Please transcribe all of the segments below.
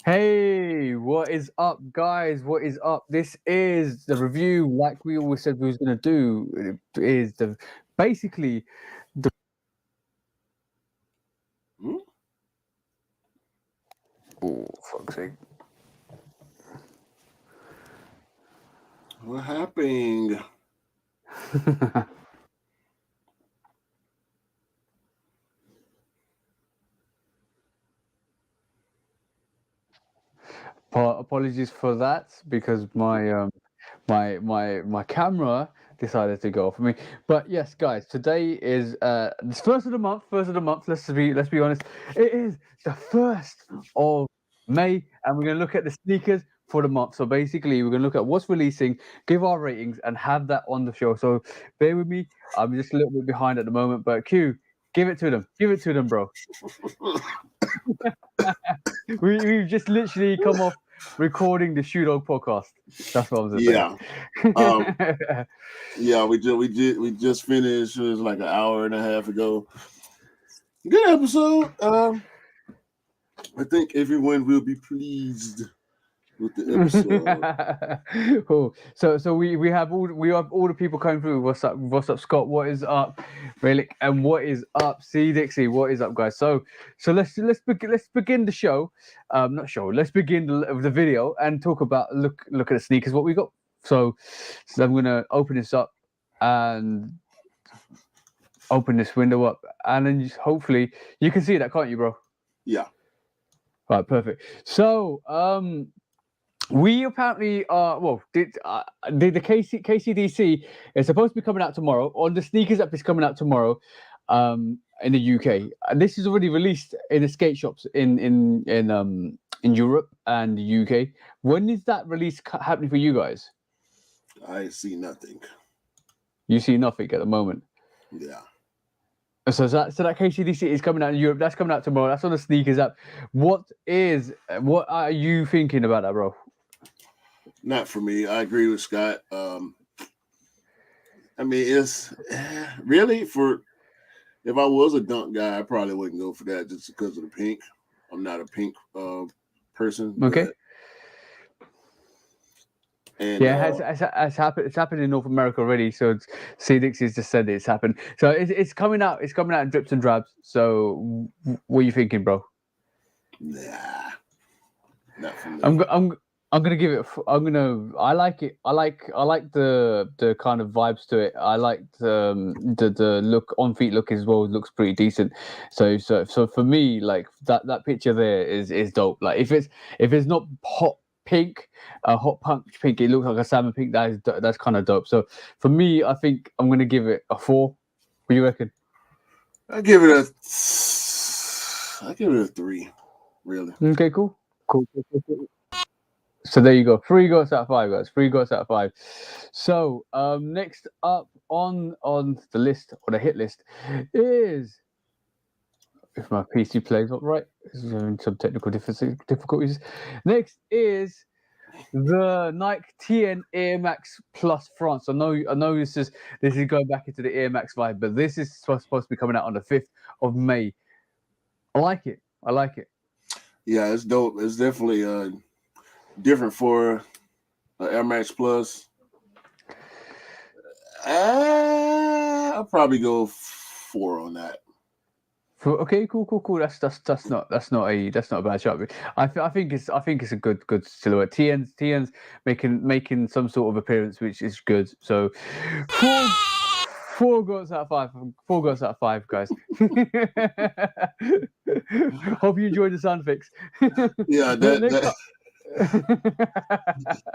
Hey, what is up, guys? What is up? This is the review, like we always said we was gonna do. It is the basically the Hmm? oh fuck's sake. What happened? Apologies for that because my camera decided to go off of me. But yes, guys, today is it's first of the month. First of the month. Let's be honest. It is the 1st of May, and we're gonna look at the sneakers for the month. So basically, we're gonna look at what's releasing, give our ratings, and have that on the show. So bear with me. I'm just a little bit behind at the moment, but Q, give it to them. Give it to them, bro. We've just literally come off recording the Shoe Dog podcast. That's what I was gonna Yeah. Um. say. Yeah. We just finished. It was like an hour and a half ago. Good episode. I think everyone will be pleased with the episode. Cool. So we have all the people coming through. What's up, Scott? What is up, Relic? And what is up, C Dixie? What is up, guys? So let's begin the show. Not show. Let's begin the video and talk about look at the sneakers. What we got. So I'm gonna open this up and open this window up, and then hopefully you can see that, can't you, bro? Yeah. Right, perfect. So we apparently the KCDC is supposed to be coming out tomorrow. On the sneakers app is coming out tomorrow, in the UK. And this is already released in the skate shops in Europe and the UK. When is that release happening for you guys? I see nothing. You see nothing at the moment. Yeah. So that KCDC is coming out in Europe. That's coming out tomorrow. That's on the sneakers app. What are you thinking about that, bro? Not for me. I agree with Scott. I mean, it's really for. If I was a dunk guy, I probably wouldn't go for that just because of the pink. I'm not a pink person, Okay. but and Yeah, it's happened. It's happened in North America already. So CDX has just said it's happened. So it's coming out. It's coming out in drips and drabs. So what are you thinking, bro? nah, not for I'm me. go- I'm I'm gonna give it. I'm gonna. I like it. I like the kind of vibes to it. I like the look on feet look as well. It looks pretty decent. So for me, like that picture there is dope. Like if it's not hot pink, hot punch pink, it looks like a salmon pink. That's kind of dope. So for me, I think I'm gonna give it a 4. What do you reckon? I give it a. I give it a 3. Really. Okay, cool. Cool. So there you go. 3 goats out of 5, guys. 3 goats out of 5. So next up on the list or the hit list is, if my PC plays not right, this is having some technical difficulties. Next is the Nike TN Air Max Plus France. I know this is going back into the Air Max vibe, but this is supposed to be coming out on the 5th of May. I like it. I like it. Yeah, it's dope. It's definitely different for Air Max Plus. I'll probably go 4 on that. Okay, cool. That's not a bad shot. I think it's a good silhouette. TN's making some sort of appearance, which is good. So four four goals out of 5. 4 goals out of 5, guys. Hope you enjoyed the sound effects. Yeah, Next that up,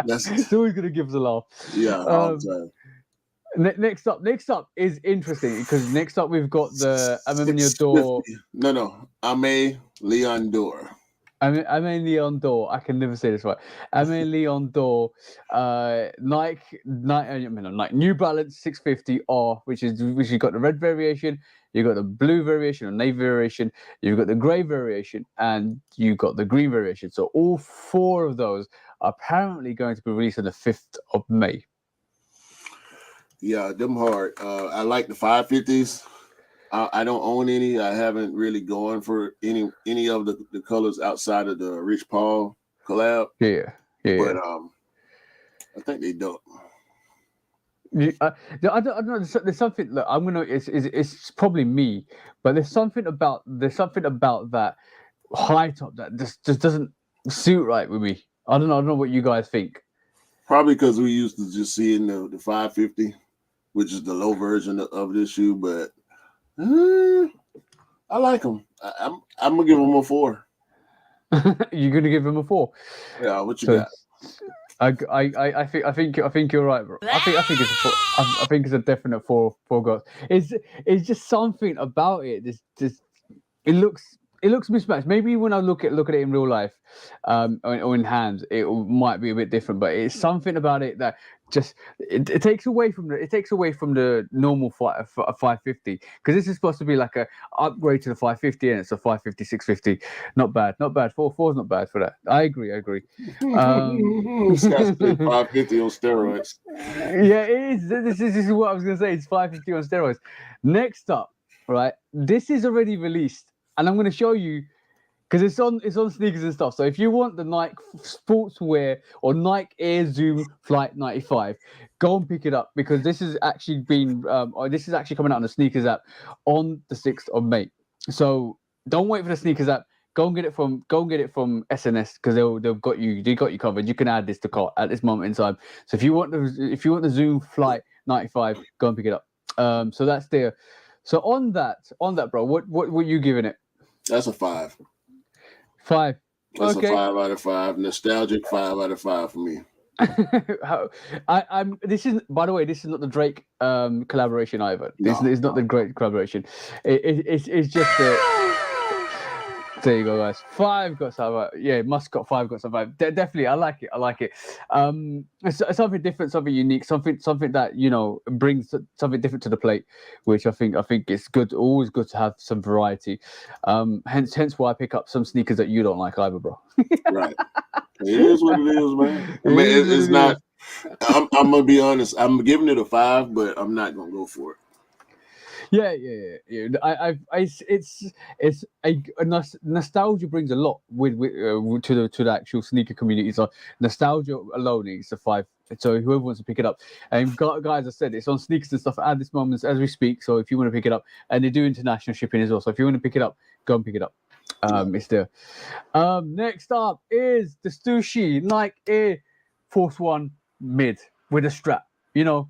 it's that's always gonna give us a laugh. yeah, all Um, the time. next up is interesting because next up we've got the It's Amenador. Swifty. No. Ame Leon Dor. I'm in Leon Dor. I can never say this right. I'm in Leon Dor. Nike New Balance 650 R, which you got the red variation, you got the blue variation or navy variation, you've got the grey variation, and you got the green variation. So all 4 of those are apparently going to be released on the 5th of May. Yeah, them hard. I like the 550s. I don't own any. I haven't really gone for any of the colors outside of the Rich Paul. collab. Yeah. But I think they don't. I don't know. There's something. Look, I'm gonna. It's probably me, but there's something about that high top that just doesn't suit right with me. I don't know what you guys think. Probably because we used to just seeing the 550, which is the low version of this shoe. But I like them. I'm gonna give them a 4. You're gonna give him a 4. Yeah, what you got? I think you're right, bro. I think it's a 4. I think it's a definite 4 goals. It's just something about it. Just it looks mismatched. Maybe when I look at it in real life, or in hands, it might be a bit different. But it's something about it that just it takes away from the normal 550, because this is supposed to be like a upgrade to the 550, and it's a 550 650. Not bad. 4 is not bad for that. I agree. Scott's 550 on steroids. Yeah, it is. This is what I was gonna say. It's 550 on steroids. Next up, right? This is already released, and I'm gonna show you because it's on sneakers and stuff. So if you want the Nike sportswear or Nike Air Zoom Flight 95, go and pick it up, because this is actually coming out on the sneakers app on the 6th of May. So don't wait for the sneakers app. Go and get it from SNS, because they got you covered. You can add this to cart at this moment in time. So if you want the Zoom Flight 95, go and pick it up. So that's there. So on that, bro, what were you giving it? That's a 5. 5. That's okay. a 5 out of 5. Nostalgic 5 out of 5 for me. This is, by the way, this is not the Drake collaboration either. This is not the great collaboration. It's just there you go, guys. 5 got survive. Yeah, Muscat 5 got survive. Definitely, I like it. It's something different, something unique, something that brings something different to the plate, which I think it's good. Always good to have some variety. Hence why I pick up some sneakers that you don't like either, bro. Right. It is what it is, man. I mean, it's not. I'm gonna be honest. I'm giving it a 5, but I'm not gonna go for it. Yeah. It's a nostalgia brings a lot with to the actual sneaker community. So nostalgia alone is a 5. So whoever wants to pick it up, and guys, I said it's on sneakers and stuff at this moment as we speak. So if you want to pick it up, and they do international shipping as well. So if you want to pick it up, go and pick it up. It's there. Next up is the Stussy Nike Air Force One mid with a strap. Air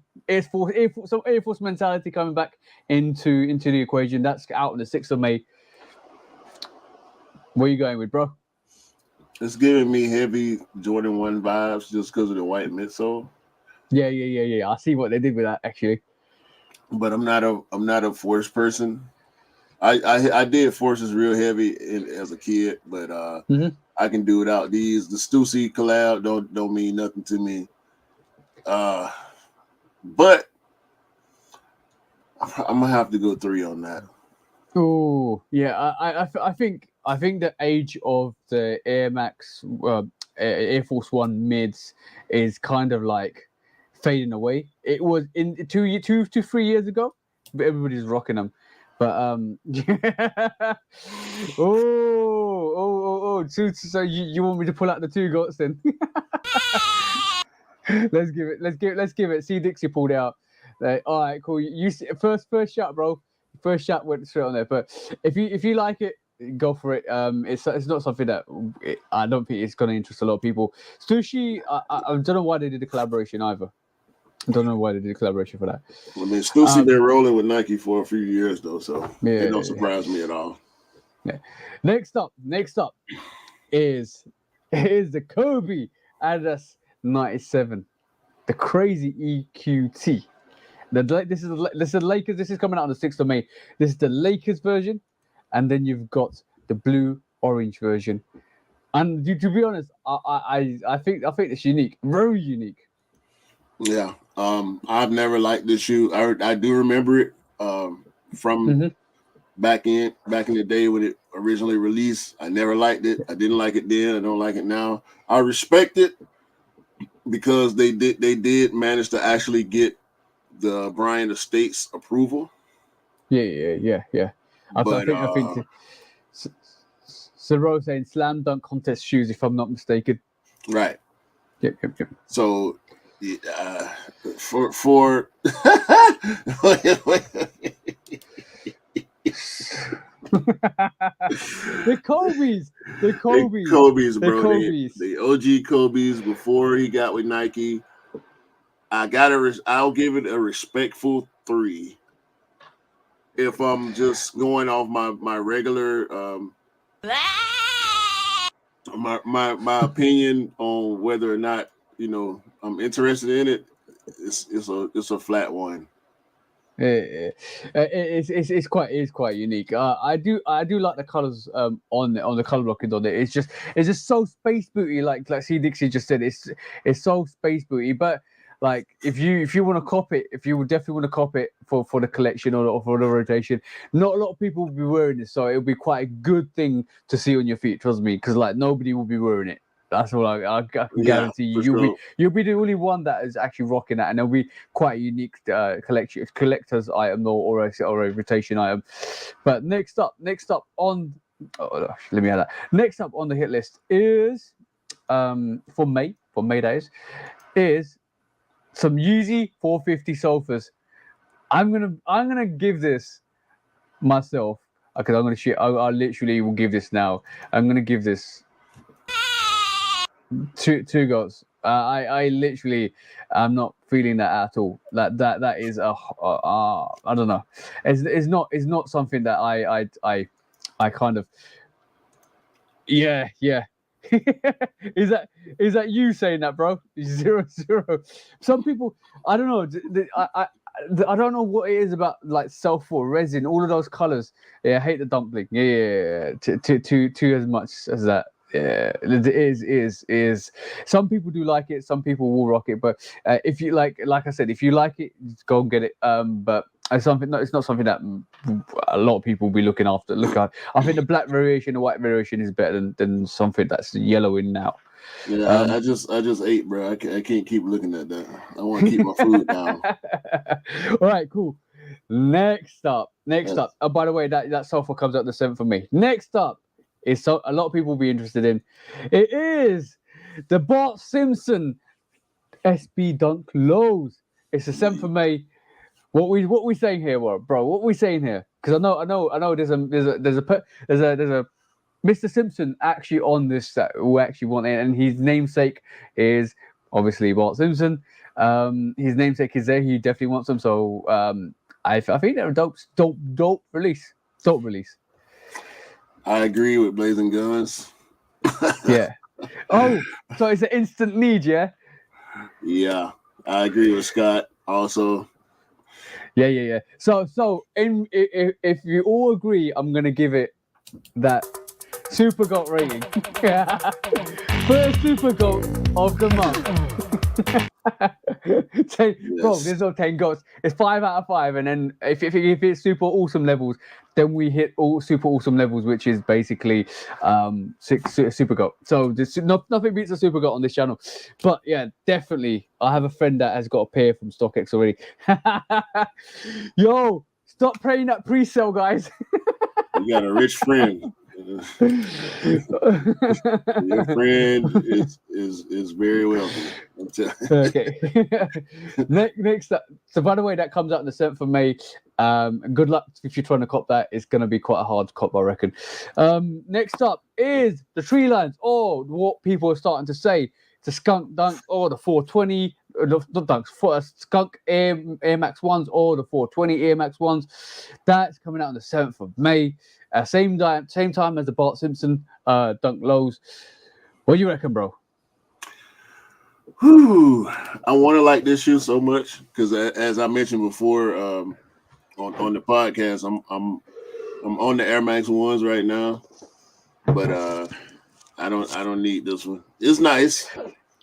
Force mentality coming back into the equation. That's out on the 6th of May. Where are you going with, bro? It's giving me heavy Jordan 1 vibes just because of the white midsole. Yeah. I see what they did with that, actually. But I'm not a Force person. I did Forces real heavy as a kid, but I can do without these. The Stussy collab don't mean nothing to me. But I'm gonna have to go 3 on that. Oh yeah, I think the age of the Air Max Air Force One mids is kind of like fading away. It was in 2 to 3 years ago, but everybody's rocking them. But so you want me to pull out the 2 goats then? Let's give it. See, Dixie pulled out. All right, cool. You first shot, bro. First shot went straight on there. But if you like it, go for it. It's not something that I don't think it's going to interest a lot of people. Stussy, I don't know why they did the collaboration either. I don't know why they did the collaboration for that. I mean, Stussy been rolling with Nike for a few years though, so it don't surprise me at all. Yeah. Next up is the Kobe Adidas 97, the crazy EQT. This is the Lakers. This is coming out on the 6th of May. This is the Lakers version, and then you've got the blue orange version. And to be honest, I think it's unique, very unique. Yeah, I've never liked this shoe. I do remember it from back in the day when it originally released. I never liked it. I didn't like it then. I don't like it now. I respect it because they did manage to actually get the Bryant Estates approval. Yeah. I think Ciro saying slam dunk contest shoes, if I'm not mistaken. Right. Yep. So, for The Kobe's, Kobe's, the bro. Kobe's. The OG Kobe's before he got with Nike. I'll give it a respectful 3. If I'm just going off my regular my opinion on whether or not I'm interested in it, it's a flat 1. It's quite unique. I do like the colors on the color blocking on it. It's just so space booty. Like C Dixie just said, it's so space booty. But like if you want to cop it, if you would definitely want to cop it for the collection or for the rotation, not a lot of people will be wearing this, so it'll be quite a good thing to see on your feet. Trust me, because like nobody will be wearing it. That's all I can guarantee you. You'll be the only one that is actually rocking that, and it'll be quite a unique collector's item or a rotation item. But next up on let me add that. Next up on the hit list is for May that is some Yeezy 450 Sulfurs. I'm gonna give this myself because I'm gonna shit. I literally will give this now. I'm gonna give this two goals. I literally am not feeling that at all. That is I don't know. It's not something that I kind of yeah. Is that you saying that, bro? 0-0. Some people, I don't know. I don't know what it is about like sulfur, resin, all of those colors. Yeah, I hate the dumpling. Yeah. Too as much as that. Yeah, it is. Some people do like it. Some people will rock it. But if you like I said, if you like it, just go and get it. But it's something. No, it's not something that a lot of people will be looking after. Look at. I think the black variation, the white variation is better than something that's yellowing now. Yeah, I just ate, bro. I can't keep looking at that. I want to keep my food down. All right, cool. Next up. Oh, by the way, that sulfur comes out the 7th for me. Next up is a lot of people will be interested in. It is the Bart Simpson SB Dunk Lows. It's the 7th of May. What we saying here, bro? What we saying here? Because I know there's a Mr. Simpson actually on this that will actually want it, and his namesake is obviously Bart Simpson. His namesake is there. He definitely wants them. So I think they're a dope release. Dope release. I agree with Blazing Guns. Yeah. Oh, so it's an instant need, yeah? Yeah, I agree with Scott also. Yeah. So if you all agree, I'm gonna give it that Supergo rating. First Supergo of the month. 10, yes. Bro, there's no 10 goats. It's 5 out of 5, and then if it's super awesome levels, then we hit all super awesome levels, which is basically 6 super goat. So nothing beats a super goat on this channel. But yeah, definitely, I have a friend that has got a pair from StockX already. Yo, stop praying that pre-sale, guys. You got a rich friend. Your friend is very wealthy. Okay. Next up. So by the way, that comes out on the 7th of May. Good luck if you're trying to cop that. It's going to be quite a hard cop, I reckon. Next up is the Tree Lines, or what people are starting to say, the Skunk Dunk, or the 420. Not dunks, Skunk Air Max 1s, or the 420 Air Max 1s. That's coming out on the 7th of May. Same time as the Bart Simpson Dunk Lows. What do you reckon, bro? Whew. I want to like this shoe so much because, as I mentioned before, on the podcast, I'm on the Air Max 1s right now, but I don't need this one. It's nice.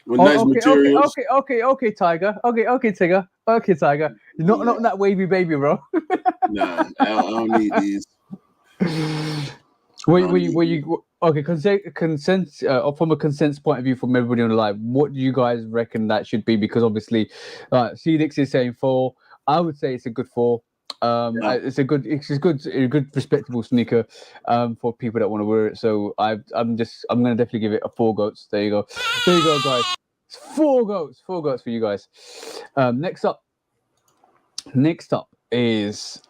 With nice materials. Okay, Tiger. Okay, Tiger. Not that wavy baby, bro. Nah, I don't need these. Consent from a consent point of view from everybody on the live, what do you guys reckon that should be? Because obviously, CDX is saying 4. I would say it's a good 4. It's a good, respectable sneaker for people that want to wear it. So I'm gonna definitely give it a 4 goats. There you go, guys. It's 4 goats for you guys. Next up is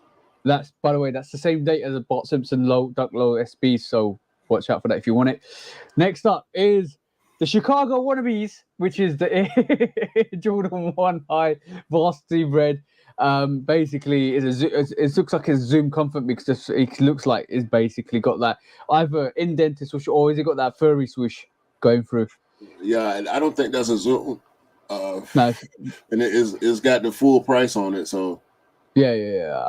that's, by the way, that's the same date as a Bart Simpson Dunk Low SB. So watch out for that if you want it. Next up is the Chicago Wannabes, which is the Jordan 1 High Varsity Red. Basically, it looks like a Zoom Comfort because it looks like it's basically got that either indented swoosh or is it got that furry swoosh going through? Yeah, and I don't think that's a Zoom. No. And it's got the full price on it, so. Yeah.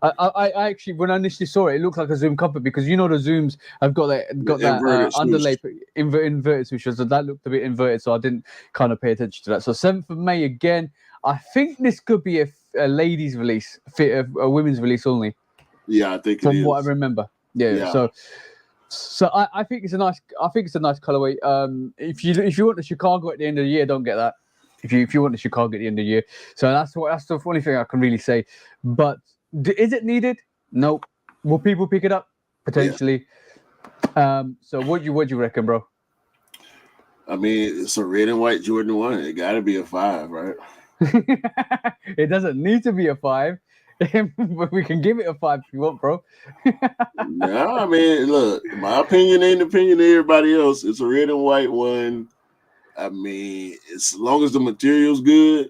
I actually, when I initially saw it, it looked like a Zoom Comfort because the Zooms have got that underlay inverted swoosh, so that looked a bit inverted, so I didn't kind of pay attention to that. So 7th of May again. I think this could be a ladies' release, a women's release only. Yeah, I think from what I remember. Yeah. So I think it's a nice colorway. If you want the Chicago at the end of the year, don't get that. If you want the Chicago at the end of the year, so that's the only thing I can really say. But is it needed? Nope. Will people pick it up? Potentially. Yeah. So what do you reckon, bro? I mean, it's a red and white Jordan 1. It got to be a 5, right? It doesn't need to be a 5. But we can give it a 5 if you want, bro. No, I mean, look, my opinion ain't the opinion of everybody else. It's a red and white one. I mean, as long as the material's good,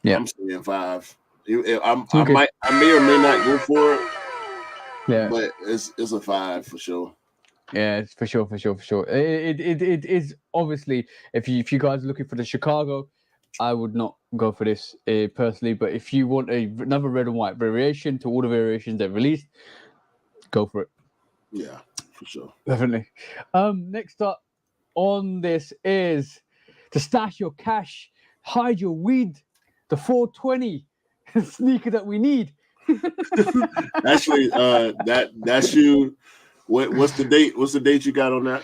yeah, I'm saying 5. I may or may not go for it. Yeah, but it's a 5 for sure. Yeah, for sure. It is obviously if you guys are looking for the Chicago, I would not go for this personally. But if you want another red and white variation to all the variations they've released, go for it. Yeah, for sure. Definitely. Next up on this is to stash your cash, hide your weed, the 420 sneaker that we need. Actually, that's you. What's the date? What's the date you got on that?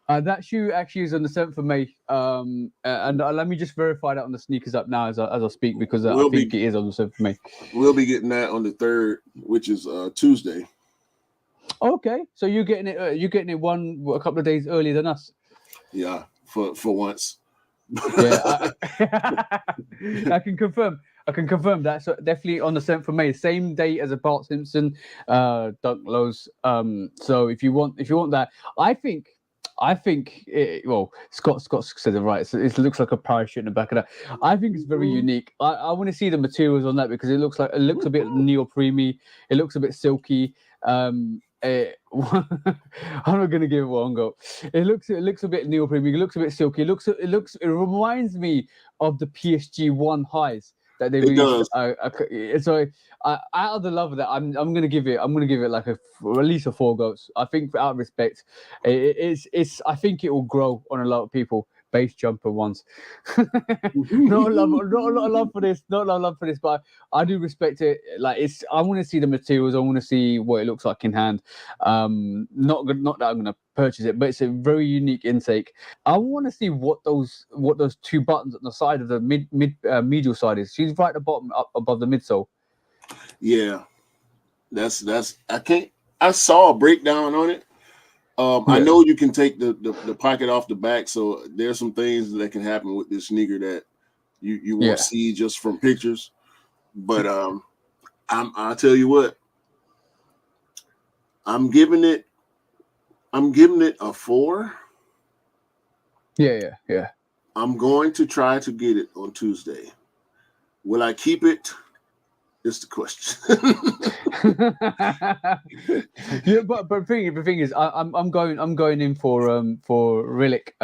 That shoe actually is on the 7th of May. And let me just verify that on the sneakers up now as I speak because I think it is on the 7th of May. We'll be getting that on the 3rd, which is Tuesday. Okay, so you're getting it a couple of days earlier than us. Yeah, for once. Yeah, I can confirm that. So definitely on the 7th of May, same day as a Bart Simpson Dunk Lows. So if you want that, I think Scott said it right. So it looks like a parachute in the back of that. I think it's very unique. I want to see the materials on that because it looks a bit neoprene. It looks a bit silky. I'm not gonna give it one go. It looks a bit neoprene. It looks a bit silky. It reminds me of the PSG 1 highs that they released. So out of the love of that, I'm gonna give it like at least a 4 goats. I think out of respect, I think it will grow on a lot of people. Base jumper ones. Not a lot of love for this. Not a lot of love for this, but I do respect it. Like I want to see the materials. I want to see what it looks like in hand. Not that I'm gonna purchase it, but it's a very unique intake. I want to see what those 2 buttons at the side of the medial side is. She's right at the bottom, up above the midsole. Yeah, that's. I saw a breakdown on it. I know you can take the pocket off the back, so there's some things that can happen with this sneaker that you won't see just from pictures. But I'll tell you what, I'm giving it a 4. Yeah. I'm going to try to get it on Tuesday. Will I keep it? Is the question. Yeah, but the thing is, I'm going in for Relic.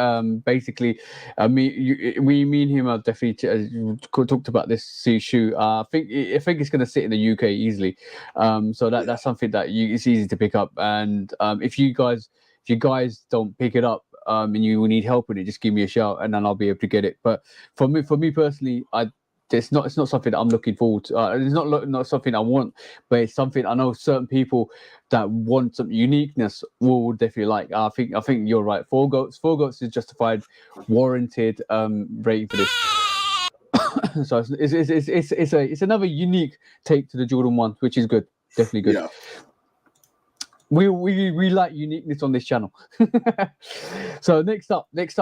Basically, me and him have definitely talked about this shoe. I think it's going to sit in the UK easily. So that's something that it's easy to pick up. And if you guys don't pick it up, and you need help with it, just give me a shout, and then I'll be able to get it. But for me personally, it's not something that I'm looking forward to. It's not something I want, but it's something I know certain people that want some uniqueness will definitely like. I think you're right. 4 goats is justified, warranted rating for this. So it's another unique take to the Jordan 1, which is good, definitely good. Yeah. We like uniqueness on this channel. So next up, that's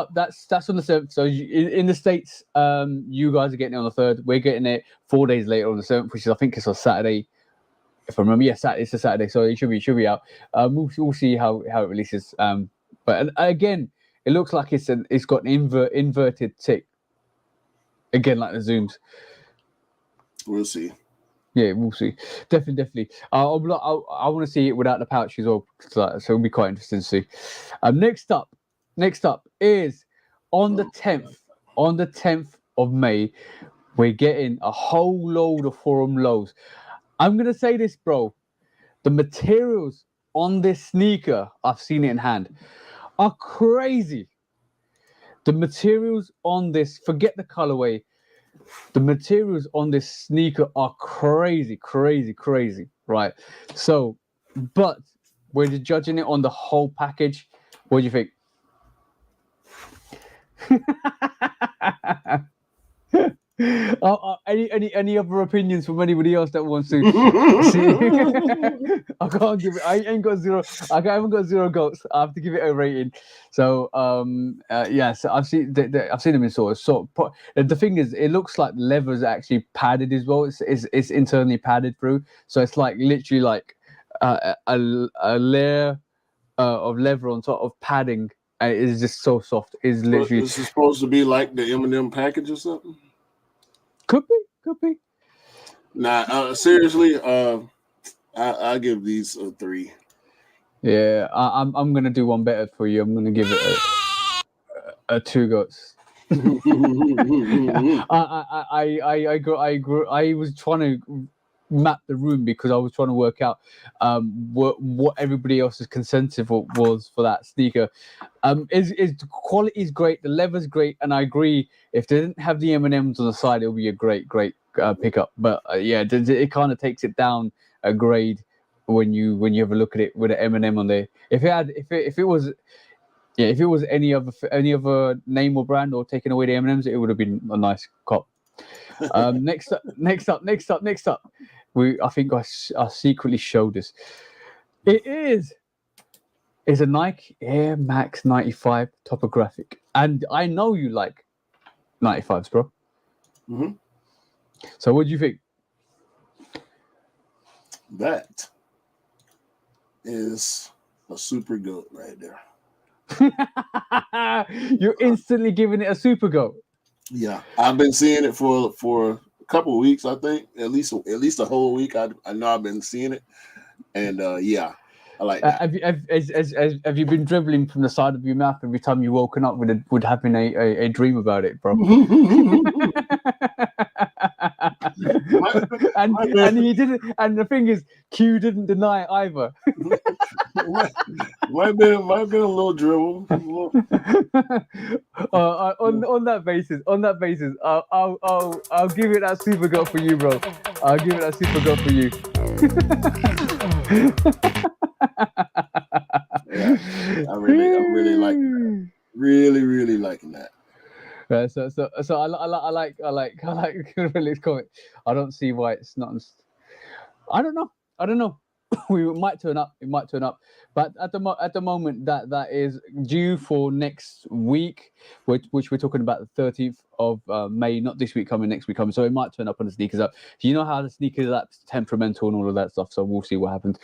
on the 7th. So in the States, you guys are getting it on the 3rd. We're getting it 4 days later on the 7th, which is, I think it's on Saturday. If I remember, it's a Saturday, so it should be out. We'll see how it releases. But again, it looks like it's got an inverted tick. Again, like the zooms. We'll see. Yeah, we'll see. Definitely. I want to see it without the pouch as well, so it'll be quite interesting to see. Next up is on the 10th. On the 10th of May, we're getting a whole load of Forum lows. I'm gonna say this, bro. The materials on this sneaker, I've seen it in hand, are crazy. The materials on this, forget the colorway. The materials on this sneaker are crazy, right? So, but we're just judging it on the whole package. What do you think? Any other opinions from anybody else that wants to see? I can't give it. I haven't got 0 goats. I have to give it a rating. So yes, I've seen them in sort of. The thing is, it looks like leather's actually padded as well. It's internally padded through, so it's like literally like a layer of leather on top of padding, and it is just so soft. It's literally. This is supposed to be like the M&M package or something. Could be. Nah, seriously, I give these a 3. Yeah, I'm gonna do one better for you. I'm gonna give it a 2 goats. I was trying to map the room because I was trying to work out what everybody else's consensus was for that sneaker. Is the quality is great, the leather's great, and I agree. If they didn't have the M&Ms on the side, it would be a great pickup. But it kind of takes it down a grade when you have a look at it with an M&M on there. If it was any other name or brand or taking away the M&Ms, it would have been a nice cop. Next up. I think I secretly showed this. It is a Nike Air Max 95 topographic, and I know you like 95s, bro. Mm-hmm. So what do you think? That is a super goat right there. You're instantly giving it a Supergo. Yeah, I've been seeing it for a couple of weeks. I think at least a whole week. I know I've been seeing it, and yeah, I like that. Have you been dribbling from the side of your mouth every time you woken up with having a dream about it, bro? And he didn't. And the thing is, Q didn't deny it either. might have been a little dribble. On that basis, I'll give it that super goat for you, bro. I'll give it that super goat for you. Yeah, I'm really liking that. Really liking that. So I like Riley's comment. I don't see why it's not. I don't know. We might turn up. It might turn up, but at the moment that is due for next week, which we're talking about the 13th of May. Not this week coming, next week coming. So it might turn up on the sneakers up. You know how the sneakers app's temperamental and all of that stuff. So we'll see what happens.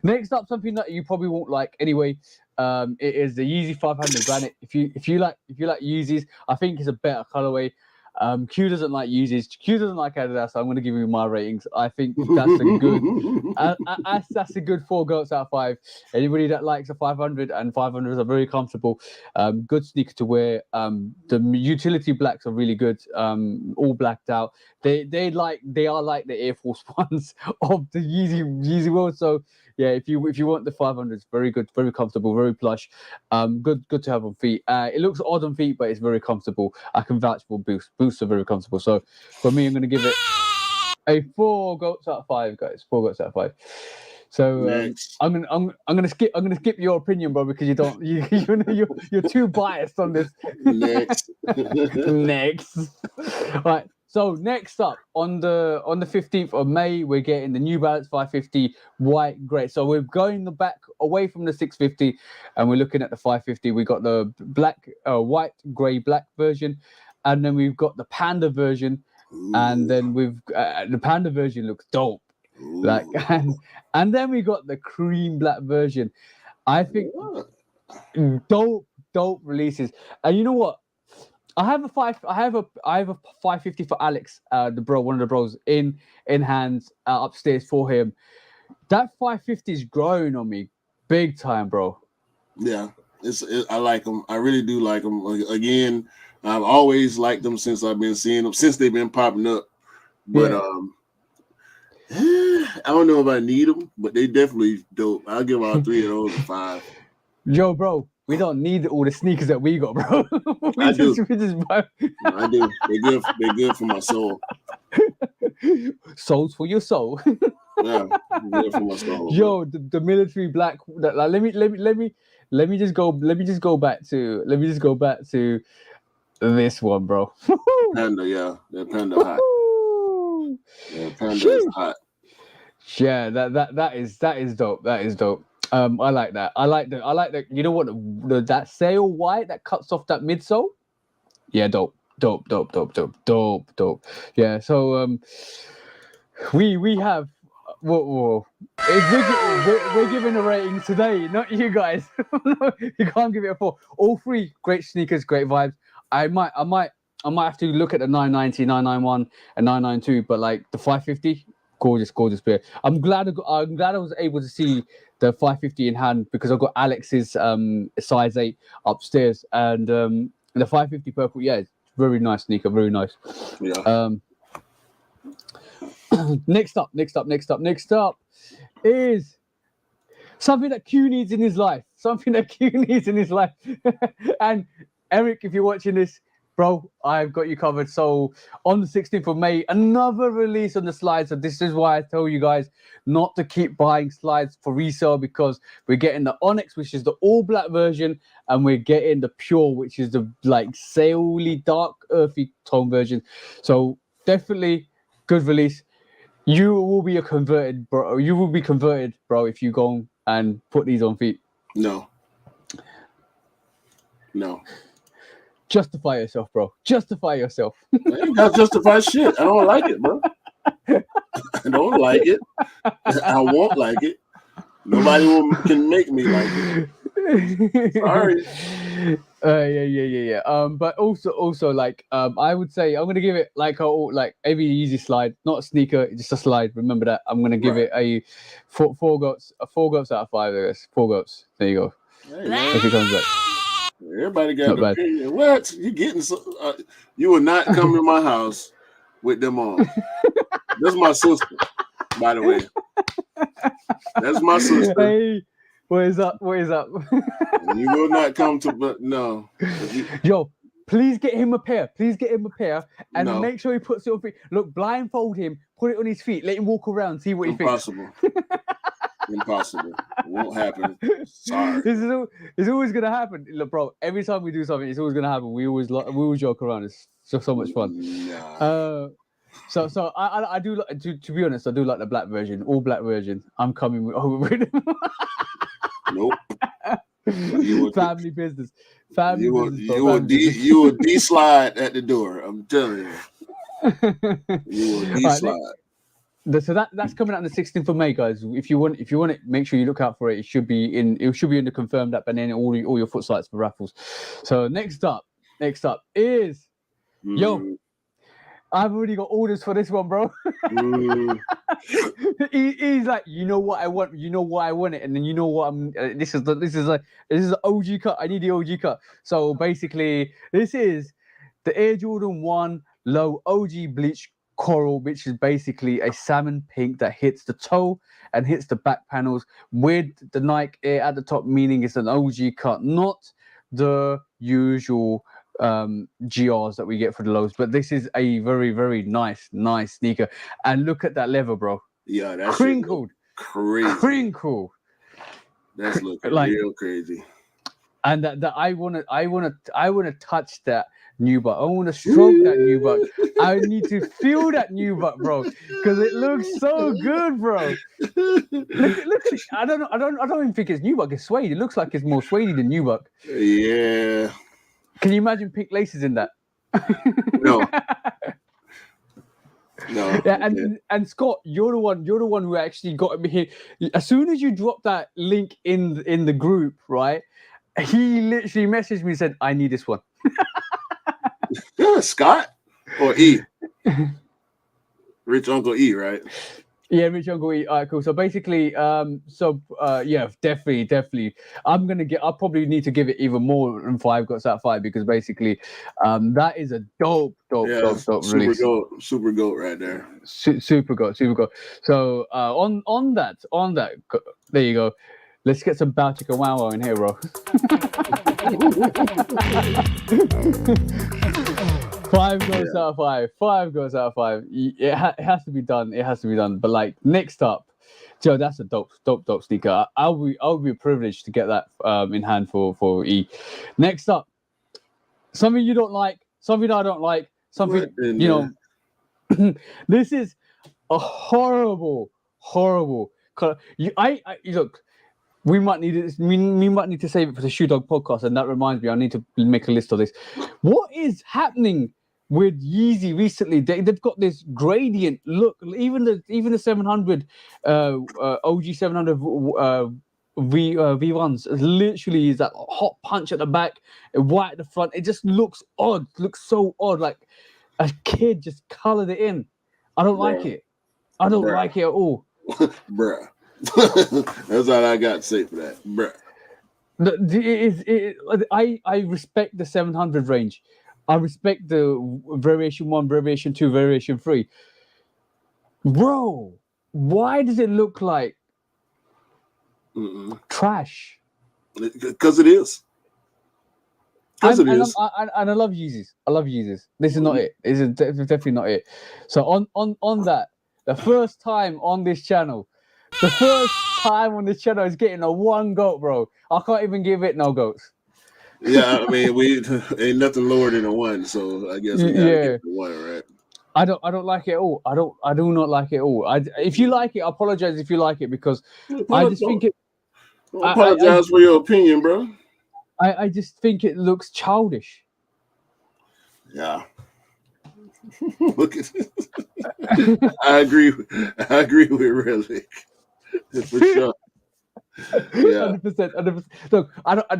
Next up, something that you probably won't like anyway. It is the Yeezy 500 Granite. If you like Yeezys, I think it's a better colorway. Q doesn't like Yeezys. Q doesn't like Adidas. So I'm going to give you my ratings. I think that's a good. That's a good 4 goats out of 5. Anybody that likes a 500 and 500s are very comfortable. Good sneaker to wear. The utility blacks are really good. All blacked out. They are like the Air Force Ones of the Yeezy world. So yeah, if you want the 500s, very good, very comfortable, very plush. Good to have on feet. It looks odd on feet, but it's very comfortable. I can vouch for Boost. Boosts are very comfortable. So for me, I'm going to give it a 4 goats out of 5, guys. 4 goats out of 5. So I'm gonna skip your opinion, bro, because you're too biased on this. Next. Next. All right. So next up on the 15th of May, we're getting the New Balance 550 white grey. So we're going back away from the 650, and we're looking at the 550. We got the black, white, grey, black version, and then we've got the panda version, and then we've the panda version looks dope. Like and then we got the cream black version. I think dope releases. And you know what? I have a 550 for Alex, the bro, one of the bros in hands upstairs for him. That 550 is growing on me big time, bro. Yeah, I like them. I really do like them. Again, I've always liked them since I've been seeing them, since they've been popping up. But I don't know if I need them, but they definitely dope. I'll give all 3 of those a 5. Yo, bro, we don't need all the sneakers that we got, bro. I do. I do. They're good for my soul. Souls for your soul. Yeah, good for my soul. Yo, the military black. Like, let me just go back to this one, bro. Panda, yeah, that panda hot. Yeah, panda is hot. Yeah, that is dope. That is dope. I like that. I like that. You know what? That sail white that cuts off that midsole. Yeah, dope. Yeah. So we have. Whoa. We're giving a rating today, not you guys. You can't give it a 4. All 3 great sneakers, great vibes. I might have to look at the 990, 991, and 992, but like the 550, gorgeous pair. I'm glad I was able to see the 550 in hand because I've got Alex's size 8 upstairs, and the 550 purple. Yeah, it's very nice sneaker, very nice. Yeah. Next up is something that Q needs in his life. And Eric, if you're watching this, bro, I've got you covered. So on the 16th of May, another release on the slides. So this is why I tell you guys not to keep buying slides for resale, because we're getting the Onyx, which is the all black version, and we're getting the Pure, which is the like saley, dark, earthy tone version. So definitely good release. You will be converted, bro. You will be converted, bro, if you go and put these on feet. No. Justify yourself, bro. Justify yourself. I ain't got to justify shit. I don't like it, bro. I don't like it. I won't like it. Nobody can make me like it. Sorry. Yeah. But also, like, I would say I'm gonna give it like every Yeezy slide, not a sneaker, just a slide. Remember that. I'm gonna give it a four goats out of 5. I guess 4 goats. There you go. Hey, if it comes back. Everybody got an opinion. What you getting? You will not come to my house with them on. That's my sister, by the way. That's my sister. Hey, what is up? You will not come to, but no. Yo, please get him a pair. And make sure he puts it on feet. Look, blindfold him, put it on his feet, let him walk around, see what he thinks. Impossible. It won't happen. Sorry. It's always gonna happen. Look, bro, every time we do something, it's always gonna happen. We always joke around. It's just so much fun. Nah. So I do to be honest, I do like the black version, all black version. I'm coming with Nope. Family business. You will de-slide at the door. I'm telling you. You will de-slide. So that's coming out on the 16th of May, guys. If you want it, make sure you look out for it. It should be in the confirmed app, and then all your foot slides for raffles. So next up is yo. I've already got orders for this one, bro. He's like, you know what I want, it, and then you know what I'm. This is an OG cut. I need the OG cut. So basically, this is the Air Jordan 1 Low OG Bleach Coral, which is basically a salmon pink that hits the toe and hits the back panels with the Nike Air at the top, meaning it's an OG cut, not the usual GRs that we get for the lows. But this is a very, very nice sneaker. And look at that leather, bro. Yeah, that's crinkled. Crazy. Crinkle. That's looking real crazy. and that I wanna touch that new butt. I wanna stroke that new butt. I need to feel that new butt, bro, because it looks so good, bro. Look at it. I don't even think it's nubuck. It's suede. It looks like it's more suede than nubuck. Yeah. Can you imagine pink laces in that? No. No. Yeah, and Scott, you're the one who actually got me here. As soon as you dropped that link in the group, right? He literally messaged me and said, "I need this one." Yeah, Scott or E? Rich Uncle E, right? Yeah, Rich Uncle E. All right, cool. So basically, yeah, definitely. I'll probably need to give it even more than 5 goats out of 5 because basically, that is a dope release. Super goat right there. Super goat. So on that, there you go. Let's get some Bow Chicka Wow Wow in here, bro. 5 goes out of 5. 5 goes out of 5. It has to be done. It has to be done. But like next up, Joe, that's a dope sneaker. I'll be privileged to get that in hand for E. Next up, something you don't like, something I don't like, something This is a horrible color. I look. We might need it. We might need to save it for the Shoe Dog podcast, and that reminds me, I need to make a list of this. What is happening with Yeezy recently? They've got this gradient look. Even the 700 OG 700 V1s literally is that hot punch at the back, white at the front. It just looks odd. Looks so odd, like a kid just colored it in. I don't like it. I don't like it at all. Bruh. That's all I got to say for that, bruh. I respect the 700 range. I respect the variation 1, variation 2, variation 3. Bro, why does it look like trash? Because it is. And I love Yeezys. I love Yeezys. This is not it. This is definitely not it. So on that, the first time on this channel is getting a 1 goat, bro. I can't even give it no goats. Yeah, I mean, we ain't nothing lower than a 1, so I guess we gotta get the 1, right? I don't like it at all. I do not like it at all. If you like it, I apologize if you like it because I just think it. I apologize for your opinion, bro. I just think it looks childish. Yeah. Look at it. I agree with Relic. For sure. Yeah. 100%. Look,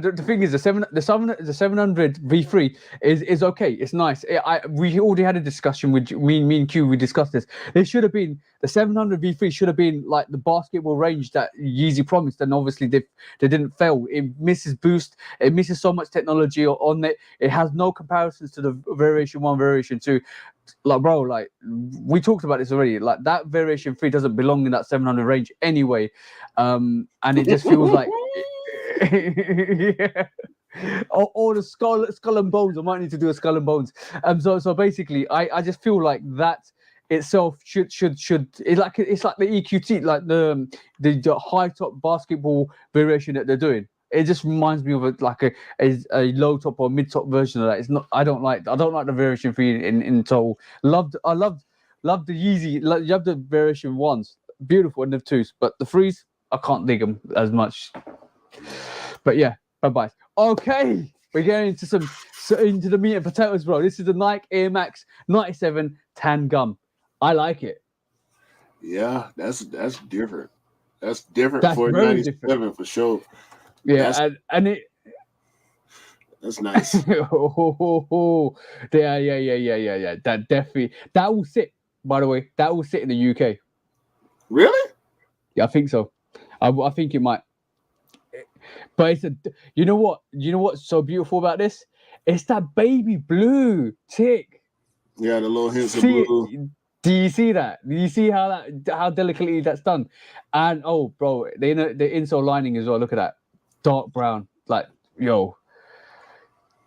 the thing is, the 700 V3 is okay. It's nice. We already had a discussion with me and Q. We discussed this. It should have been the 700 V3 should have been like the basketball range that Yeezy promised, and obviously they didn't fail. It misses boost. It misses so much technology on it. It has no comparisons to the variation 1, variation 2. Like, bro, like we talked about this already. Like that variation 3 doesn't belong in that 700 range anyway, and it just feels like, yeah. Or the skull and bones. I might need to do a skull and bones. So basically, I just feel like that itself should it's like the EQT, like the high top basketball variation that they're doing. It just reminds me of a low top or mid top version of that. It's not. I don't like the variation 3 in total. I loved the Yeezy. Love the variation 1s. Beautiful, and the 2s, but the 3s I can't dig them as much. But yeah, bye. Okay, we're getting into the meat and potatoes, bro. This is the Nike Air Max 97 tan gum. I like it. Yeah, that's different. That's different for 97 different. For sure. Yeah, and it. That's nice. Yeah. That definitely will sit. By the way, that will sit in the UK. Really? Yeah, I think so. I think it might. But it's you know what's so beautiful about this? It's that baby blue tick. Yeah, the little hints of blue. Do you see that? Do you see how delicately that's done? And oh, bro, the insole lining as well. Look at that, dark brown. Like, yo,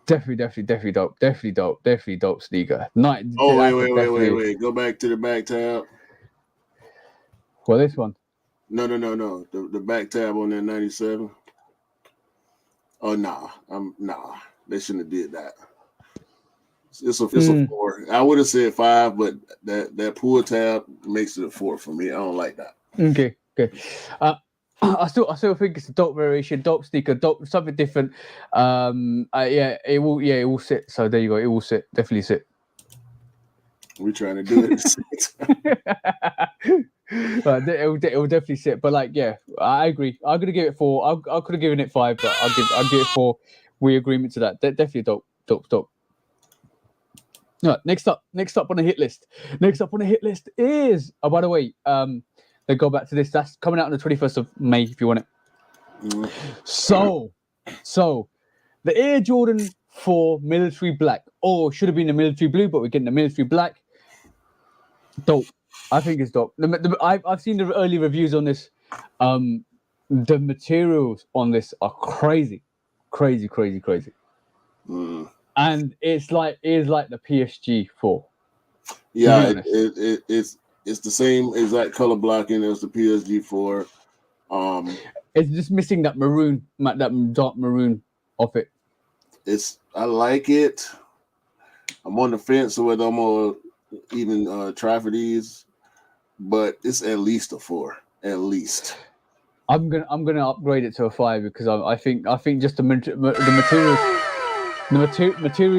definitely dope. Definitely dope sneaker. Wait. Go back to the back tab. Well, this one. No. The back tab on that 97. Oh nah, they shouldn't have did that. It's a 4. I would have said 5, but that pull tab makes it a 4 for me. I don't like that. Okay. I still think it's a dope variation, dope sneaker, dope something different. It will sit. So there you go. It will sit. Definitely sit. We're trying to do it. But it will definitely sit. But like, yeah, I agree. I'm gonna give it 4. I could have given it 5, but I'll give it 4. We agreement to that. Definitely dope. Right, next up on the hit list. Next up on the hit list is, by the way, they go back to this. That's coming out on the 21st of May if you want it. Mm. So the Air Jordan 4 military black, or should have been the military blue, but we're getting the military black. Dope. I think it's dope. I've seen the early reviews on this. The materials on this are crazy. Mm. And it is like the PSG 4. Yeah, it's the same exact color blocking as the PSG 4. It's just missing that maroon, that dark maroon off it. I like it. I'm on the fence whether I'm gonna even try for these, but it's at least a 4. At least. I'm gonna upgrade it to a 5 because I think just the materials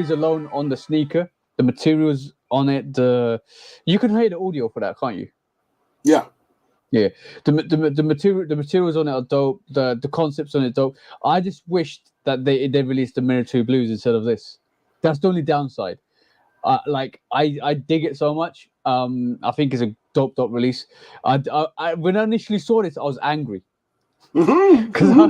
alone on the sneaker, the materials on it, you can hear the audio for that, can't you? Yeah. The materials on it are dope. The concepts on it are dope. I just wished that they released the military blues instead of this. That's the only downside. I dig it so much. I think it's a dope release. When I initially saw this, I was angry. Because I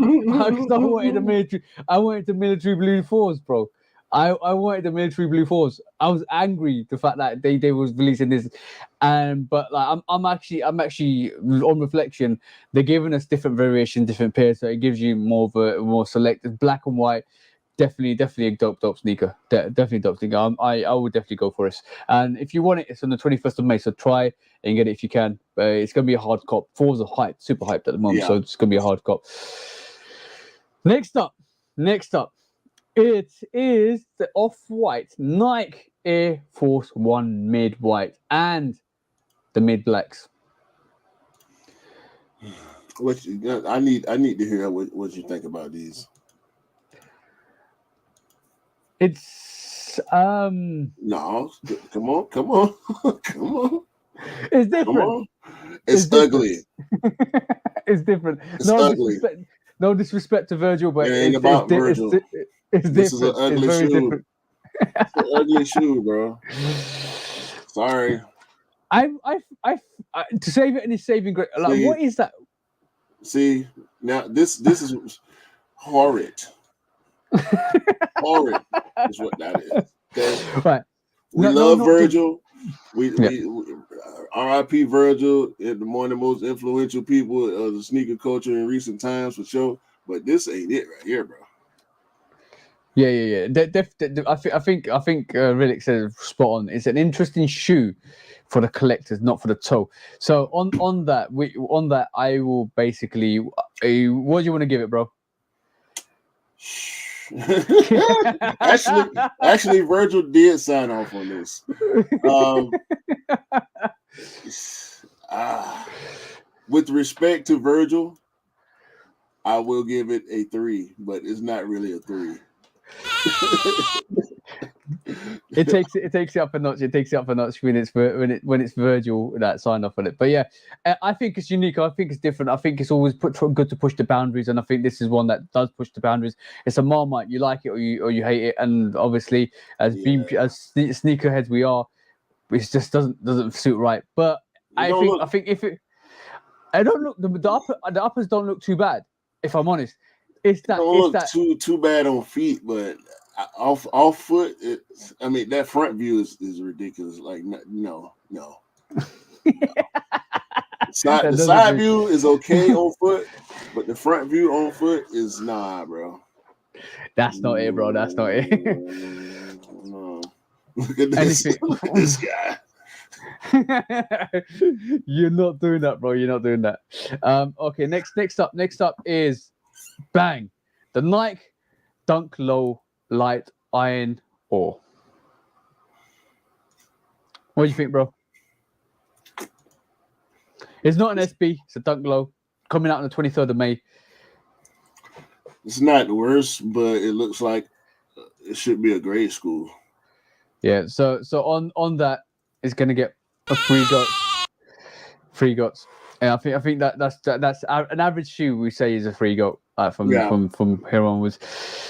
wanted the military blue 4s, bro. I wanted the military blue 4s. I was angry the fact that they was releasing this, but like I'm actually on reflection, they're giving us different variations, different pairs, so it gives you more of a more selected black and white. Definitely a dope sneaker. Definitely dope sneaker. I would definitely go for this. And if you want it, it's on the 21st of May. So try and get it if you can. It's gonna be a hard cop. 4s are super hyped at the moment, so it's gonna be a hard cop. Next up, it is the off-white Nike Air Force One mid white and the mid blacks. I need to hear what you think about these. It's no, come on. It's different. It's ugly. It's different. It's ugly. No disrespect to Virgil, but it ain't about Virgil. It's this different. Is an ugly it's very shoe. Different. It's an ugly shoe, bro. Sorry. I to save it in his saving grace. Like, what is that? See, now this is horrid. Horrid is what that is. Okay? Right. We love Virgil. We R.I.P. Virgil, one of the most influential people of the sneaker culture in recent times, for sure. But this ain't it right here, bro. Yeah. I think Riddick said spot on. It's an interesting shoe for the collectors, not for the toe. So on that, I will basically. What do you want to give it, bro? actually, Virgil did sign off on this. With respect to Virgil, I will give it a 3, but it's not really a 3. It takes it up a notch. It takes it up a notch when it's Virgil that signed off on it. But yeah, I think it's unique. I think it's different. I think it's always good to push the boundaries, and I think this is one that does push the boundaries. It's a Marmite. You like it or you hate it, and obviously as sneakerheads we are, it just doesn't suit right. But I think if it, I don't look the uppers don't look too bad. If I'm honest, too bad on feet, but off foot. That front view is ridiculous. Like no. The side view is okay on foot, but the front view on foot is bro. That's not it, bro. That's not it. No. Look at this. Look at this guy. You're not doing that, bro. You're not doing that. Okay, next up is bang. The Nike Dunk Low Light Iron Ore. What do you think, bro? It's not an SB. It's a Dunk Low coming out on the 23rd of May. It's not the worst, but it looks like it should be a grade school. Yeah. So on that, it's gonna get a free goats. And I think that's an average shoe we say is a free goat from here onwards.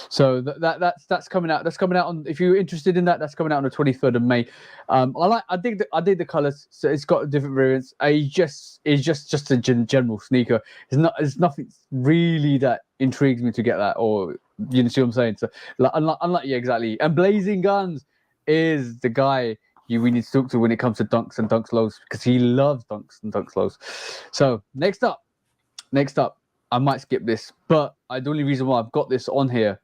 So that's coming out. That's coming out on. If you're interested in that, that's coming out on the 23rd of May. I dig the colors. So it's got different variants. It's just a general sneaker. It's nothing really that intrigues me to get that, or you see what I'm saying. So unlike yeah, exactly. And Blazing Guns is the guy we need to talk to when it comes to dunks and dunks lows, because he loves dunks and dunks lows. So next up, I might skip this, but the only reason why I've got this on here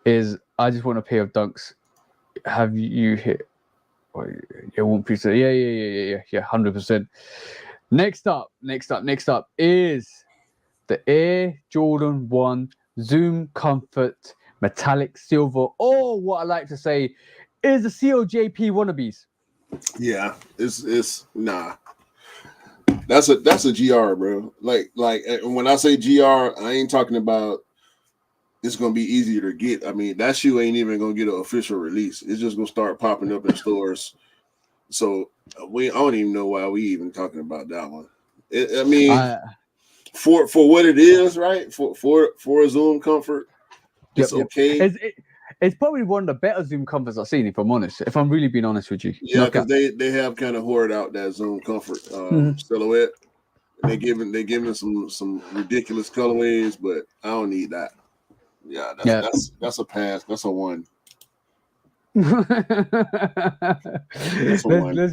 is I just want a pair of dunks. Have you hit? Yeah, 1%. Yeah, 100%. Next up is the Air Jordan 1 Zoom Comfort Metallic Silver, or what I like to say is the COJP wannabes. Yeah, it's nah. That's a GR, bro. Like when I say GR, I ain't talking about it's gonna be easier to get. I mean, that shoe ain't even gonna get an official release. It's just gonna start popping up in stores. So I don't even know why we even talking about that one. For what it is, right? For a Zoom Comfort, it's okay. It's probably one of the better Zoom Comforts I've seen, if I'm honest. If I'm really being honest with you. Yeah, because they have kind of hoarded out that Zoom Comfort silhouette. They giving some ridiculous colorways, but I don't need that. Yeah, that's a pass. That's a 1. Let's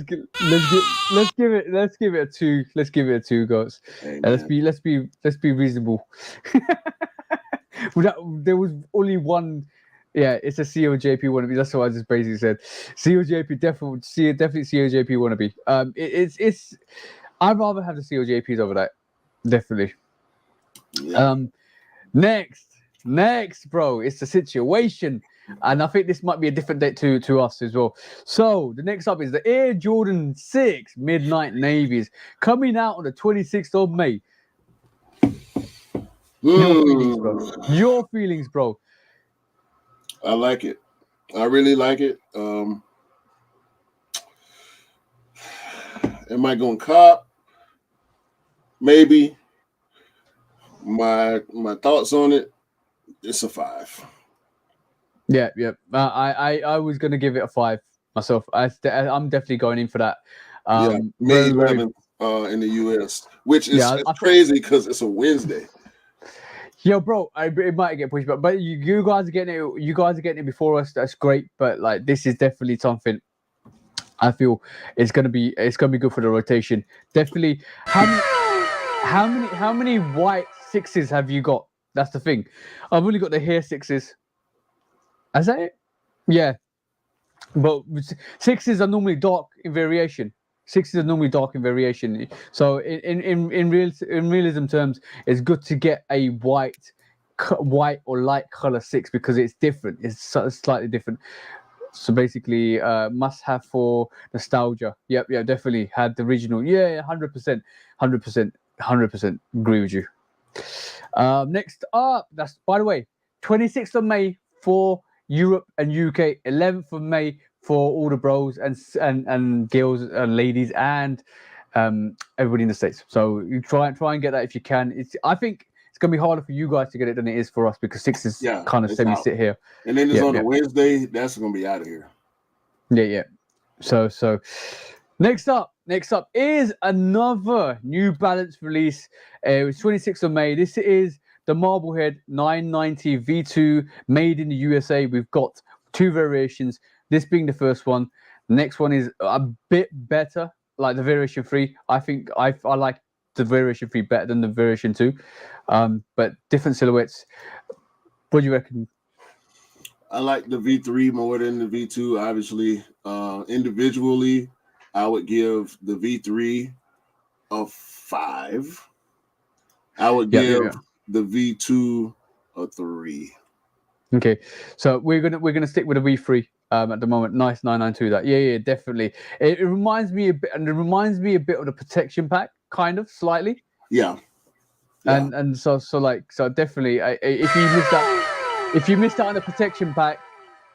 give it a 2. Let's give it a 2, guys. Hey, let's be reasonable. There was only one. Yeah, it's a COJP wannabe. That's what I just basically said. COJP definitely COJP wannabe. It's. I'd rather have the COJPs over that. Definitely. Yeah. Next, bro, it's the situation. And I think this might be a different date to us as well. So the next up is the Air Jordan 6 Midnight Navies, coming out on the 26th of May. Your feelings, bro. I like it. I really like it. Am I going to cop? Maybe. My thoughts on it, it's a 5. Yeah. I was going to give it a 5 myself. I'm definitely going in for that. May 11th in the US, which is crazy because it's a Wednesday. Yo, bro, it might get pushed back, but you guys are getting it. You guys are getting it before us. That's great, but like this is definitely something. I feel it's gonna be good for the rotation. Definitely. How many white 6s have you got? That's the thing. I've only got the hair 6s. Is that it? Yeah, but 6s are normally dark in variation. 6s are normally dark in variation. So in realism terms, it's good to get a white or light color 6 because it's different. It's slightly different. So basically, must have for nostalgia. Yep, definitely had the original. Yeah, 100%, 100% agree with you. Next up, that's by the way, 26th of May for Europe and UK, 11th of May for all the bros and girls and ladies and everybody in the States. So you try and get that if you can. I think it's gonna be harder for you guys to get it than it is for us because 6 is kind of semi-sit here. And then it's on a Wednesday. That's gonna be out of here. Yeah. So next up is another New Balance release. It was 26th of May. This is the Marblehead 990 V2 made in the USA. We've got 2 variations. This being the first one. The next one is a bit better, like the variation 3. I think I like the variation 3 better than the variation 2. But different silhouettes. What do you reckon? I like the V3 more than the V2. Obviously, individually, I would give the V3 a 5. I would give the V2 a 3. Okay, so we're gonna stick with a V3 at the moment. Nice 992. That yeah, definitely. It reminds me a bit, and it reminds me a bit of the protection pack, kind of slightly. Yeah. And so definitely, if you missed out on the protection pack,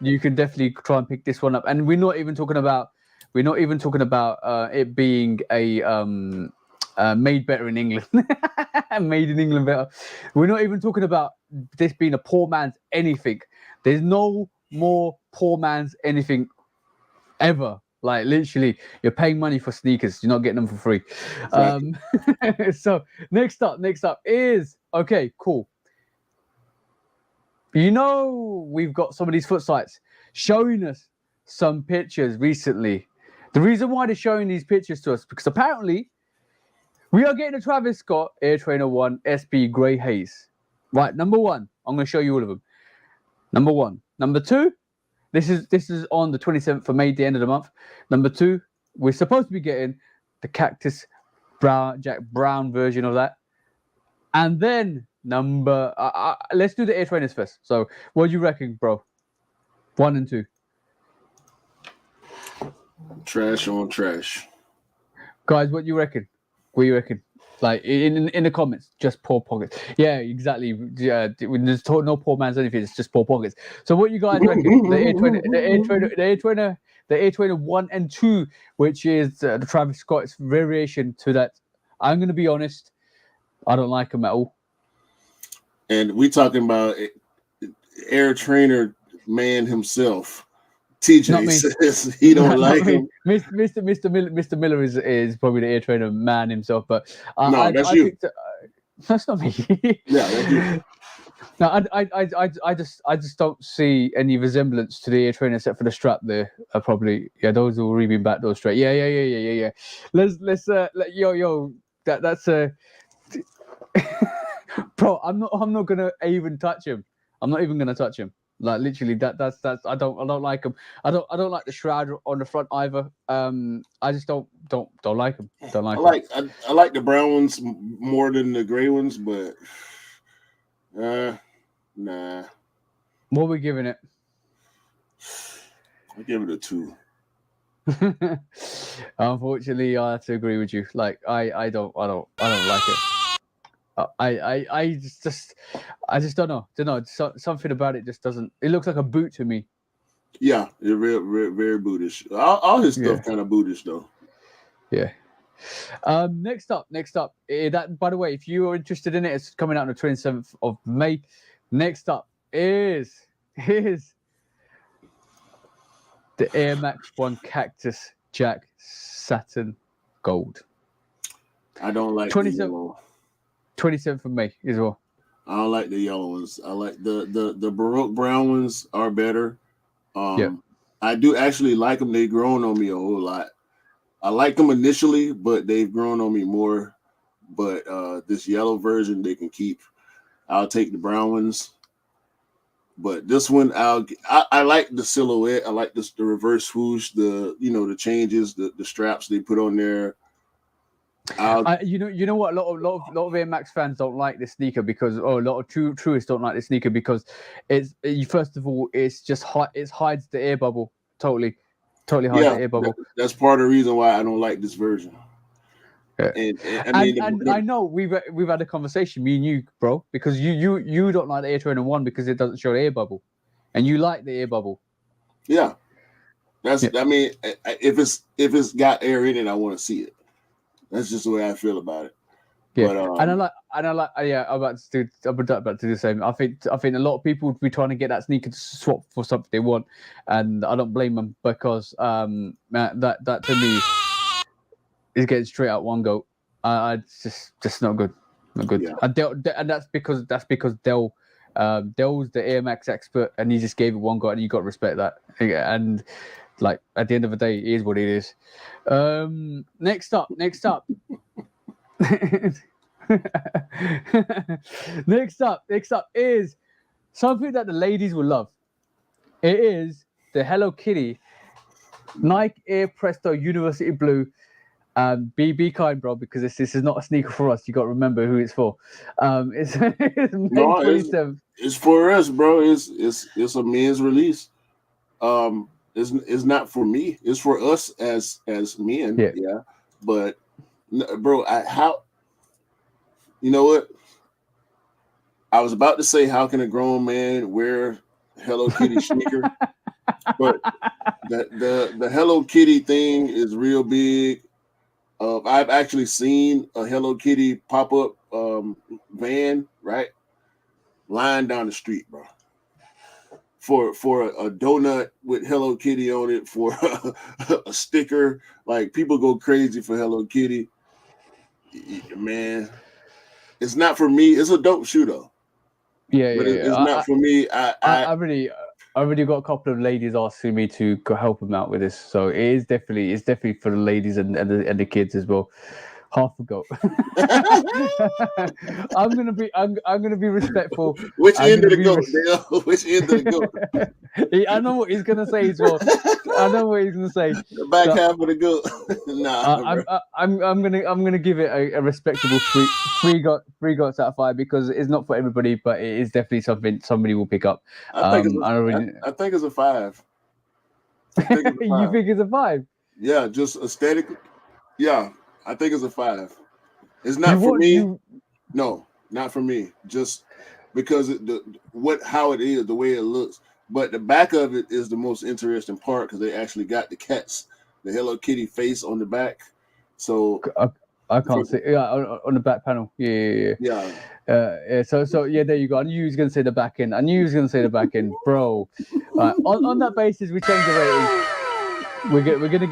you can definitely try and pick this one up. And we're not even talking about it being a made better in England, made in England better. We're not even talking about this being a poor man's anything. There's no more poor man's anything ever. Like literally, you're paying money for sneakers. You're not getting them for free. Exactly. So next up is okay, cool. You know, we've got some of these foot sites showing us some pictures recently. The reason why they're showing these pictures to us because apparently we are getting a Travis Scott Air Trainer 1 SP Grey Haze. Right, number one. I'm going to show you all of them. Number one. Number two. This is on the 27th of May, the end of the month. Number two, we're supposed to be getting the Cactus Jack Brown version of that. And then let's do the Air Trainers first. So what do you reckon, bro? 1 and 2. Trash on trash. Guys, what do you reckon? What do you reckon? Like in the comments, just poor pockets. Yeah, exactly. Yeah, there's no poor man's anything. It's just poor pockets. So what you guys reckon? The Air Trainer 1 and 2, which is the Travis Scott's variation to that. I'm gonna be honest, I don't like them at all. And we talking about Air Trainer man himself. TJ says he don't like him. Mr. Miller is probably the Air Trainer man himself, but no, that's you. That's not me. Yeah, that's you. No, I just don't see any resemblance to the Air Trainer except for the strap there. Probably, yeah, those will reaming back those straight. Yeah. Let's that's a bro. I'm not gonna even touch him. I'm not even gonna touch him. Like literally, that's I don't like him. I don't like the shroud on the front either. I just don't like him. Don't like him. I like the brown ones more than the gray ones, but nah. What are we giving it? I give it a 2. Unfortunately, I have to agree with you. Like I don't like it. I just don't know. Something about it just doesn't. It looks like a boot to me. Yeah, it's very bootish. All his stuff kind of bootish though. Yeah. Next up. That, by the way, if you are interested in it, it's coming out on the 27th of May. Next up is the Air Max 1 Cactus Jack Satin Gold. I don't like 27th of May as well. I don't like the yellow ones. I like the Baroque brown ones are better. I do actually like them. They've grown on me a whole lot. I like them initially, but they've grown on me more. But this yellow version they can keep. I'll take the brown ones. But this one, I like the silhouette. I like the reverse swoosh, the changes, the straps they put on there. You know what? A lot of Air Max fans don't like this sneaker because a lot of truists don't like this sneaker because first of all it's just it hides the air bubble totally hides the air bubble. That's part of the reason why I don't like this version. Yeah. And I know we've had a conversation, me and you, bro, because you don't like the Air Trainer 1 because it doesn't show the air bubble, and you like the air bubble. Yeah, I mean, if it's got air in it, I want to see it. That's just the way I feel about it. Yeah, but, I'm about to do the same. I think a lot of people would be trying to get that sneaker to swap for something they want, and I don't blame them because that to me is getting straight out one goat. It's just not good, Yeah. And that's because Dell's the Air Max expert, and he just gave it one goat, and you got to respect that. And like at the end of the day, it is what it is. Next up. Next up is something that the ladies will love. It is the Hello Kitty Nike Air Presto University Blue Be kind, bro, because this is not a sneaker for us. You got to remember who it's for. It's May No, 27th. it's for us, bro. It's a men's release. It's not for me. It's for us as men. Yeah. Yeah. But bro, you know what? I was about to say, how can a grown man wear Hello Kitty sneaker? But the Hello Kitty thing is real big. I've actually seen a Hello Kitty pop-up van, right? Lying down the street, bro. For a donut with Hello Kitty on it, for a sticker. Like, people go crazy for Hello Kitty. Man, it's not for me. It's a dope shoe though. Yeah, But yeah, it's not for me. I already got a couple of ladies asking me to go help them out with this, so it's definitely for the ladies and the kids as well. Half a goat. I'm gonna be respectful. Which I'm end of gonna the be goat, Dale? Which end of the goat? I know what he's gonna say as well. I know what he's gonna say. The back half of the goat. Nah, I'm gonna give it a respectable three goats out of 5 because it's not for everybody, but it is definitely something somebody will pick up. I think it's a 5. You think it's a 5? Yeah, just aesthetically. Yeah, I think it's a 5. It's not for me. No, not for me. Just because how it is, the way it looks. But the back of it is the most interesting part because they actually got the Hello Kitty face on the back. So I can't see. Yeah, on the back panel. Yeah. So yeah, there you go. I knew he was gonna say the back end. Bro. On that basis, we change the rating. We're gonna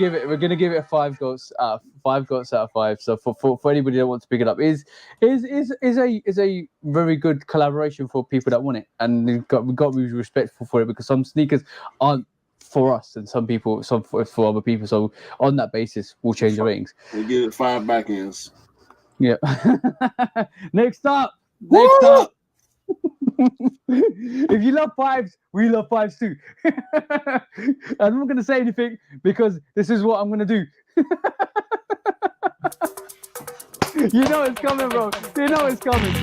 give it a 5 goats out of 5. So for anybody that wants to pick it up, is a very good collaboration for people that want it, and we've got to be respectful for it because some sneakers aren't for us and some for other people. So on that basis, we'll change the ratings. We give it 5 back ends. Yeah. Next up. If you love 5s, we love 5s too. I'm not going to say anything because this is what I'm going to do. You know it's coming, bro. You know it's coming.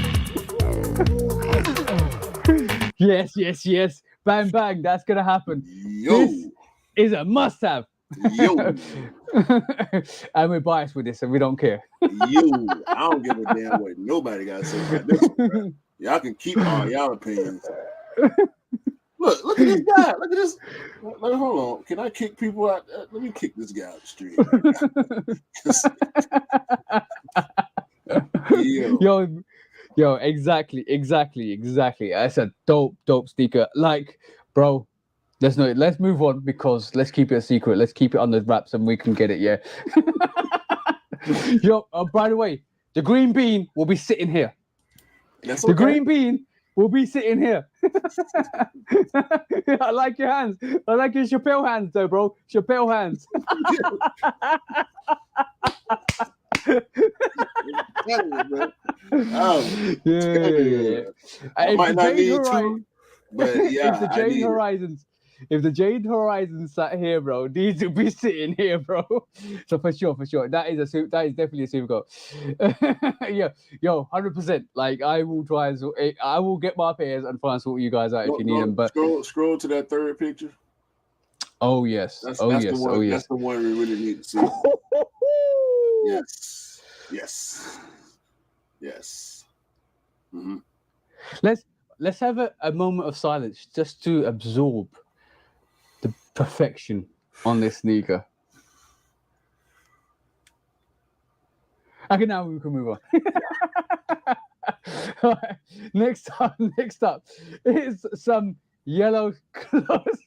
Yes. Bang, bang. That's going to happen. Yo. This is a must-have. Yo. And we're biased with this and we don't care. Yo. I don't give a damn what nobody got to say about this one, bro. Y'all can keep all y'all opinions. Look at this guy. Look at this. Hold on. Can I kick people out? Let me kick this guy out the street. Yo, exactly. That's a dope sneaker. Like, bro, let's move on because let's keep it a secret. Let's keep it under wraps and we can get it. Yeah. Yo, by the way, the green bean will be sitting here. That's okay. The green bean will be sitting here. I like your hands. I like your Chappelle hands, though, bro. Chappelle hands. Yeah. I might not need to, but yeah. If the Jade Horizons sat here, bro, these will be sitting here, bro. So for sure, that is definitely a super goal. Yo, 100%. Like I will get my pairs and try and sort you guys out if you need them. But scroll to that third picture. Oh yes. That's the one. That's the one we really need to see. Yes. Mm-hmm. Let's have a moment of silence just to absorb the perfection on this sneaker. Okay, now we can move on. Right, next up is some yellow clothes.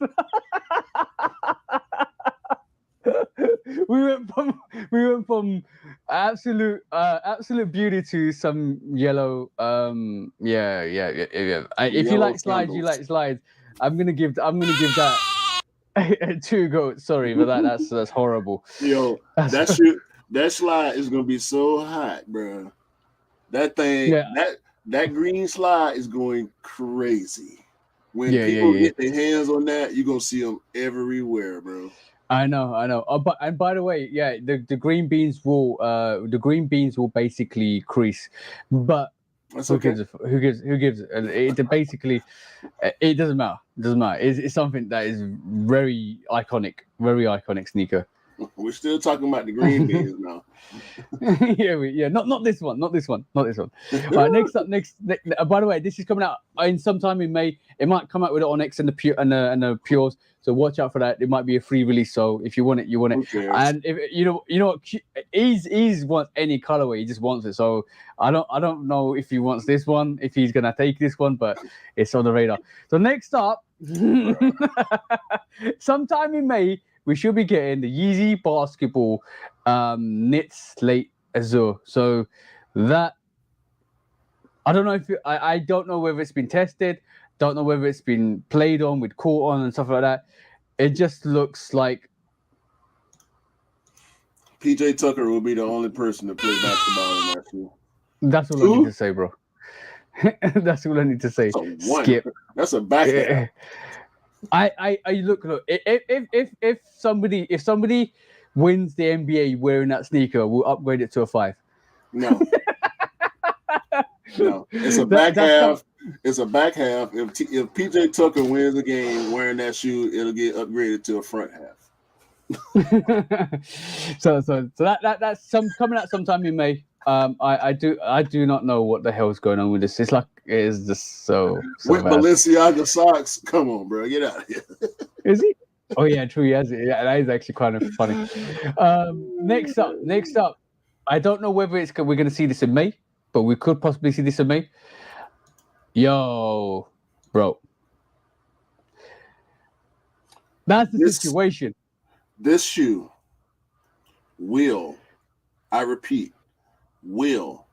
We went from absolute beauty to some yellow. Yeah. If you like slides, you like slides. I'm gonna give that 2 goats. Sorry, but that's horrible. Yo, that slide is gonna be so hot, bro. That thing, that green slide is going crazy. When people get their hands on that, you're gonna see them everywhere, bro. I know. But by the way, yeah, the green beans will basically crease, but That's who okay. gives who gives it basically it doesn't matter. It doesn't matter. It's something that is very iconic sneaker. We're still talking about the green beans now. Yeah, not this one. All right, by the way, this is coming out in sometime in May. It might come out with the Onyx and the pure and the pures. So watch out for that. It might be a free release. So if you want it, you want it. Who cares? And if you know what, he's wants any colorway. He just wants it. So I don't know if he wants this one, if he's gonna take this one, but it's on the radar. So next up, sometime in May, we should be getting the Yeezy Basketball knits late azure. So that I don't know if I don't know whether it's been tested, don't know whether it's been played on with court on and stuff like that. It just looks like PJ Tucker will be the only person to play basketball in that shoe. that's all I need to say, bro. That's all I need to say. That's a one. Skip. That's a backhand. I look. If somebody wins the NBA wearing that sneaker, we'll upgrade it to a 5. No. No. It's a back half. It's a back half. If PJ Tucker wins the game wearing that shoe, it'll get upgraded to a front half. so that's coming out sometime in May. I do not know what the hell's going on with this. It's like it is just so with bad. Balenciaga socks. Come on, bro, get out of here. Is he? Oh yeah, true. He has it. Yeah, that is actually kind of funny. Next up, I don't know whether we're going to see this in May, but we could possibly see this in May. Yo, bro, that's the situation. This shoe will, I repeat, will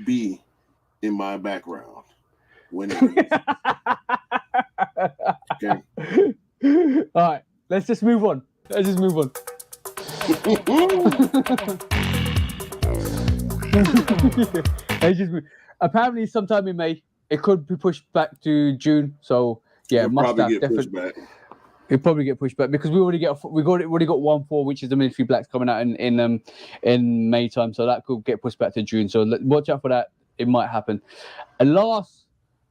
be in my background when it okay. All right, let's just move on. Apparently, sometime in May, it could be pushed back to June. So yeah, it'll probably get pushed back. It'll probably get pushed back because we already got 1-4, which is the Military Blacks coming out in May time. So that could get pushed back to June. So watch out for that. It might happen. And last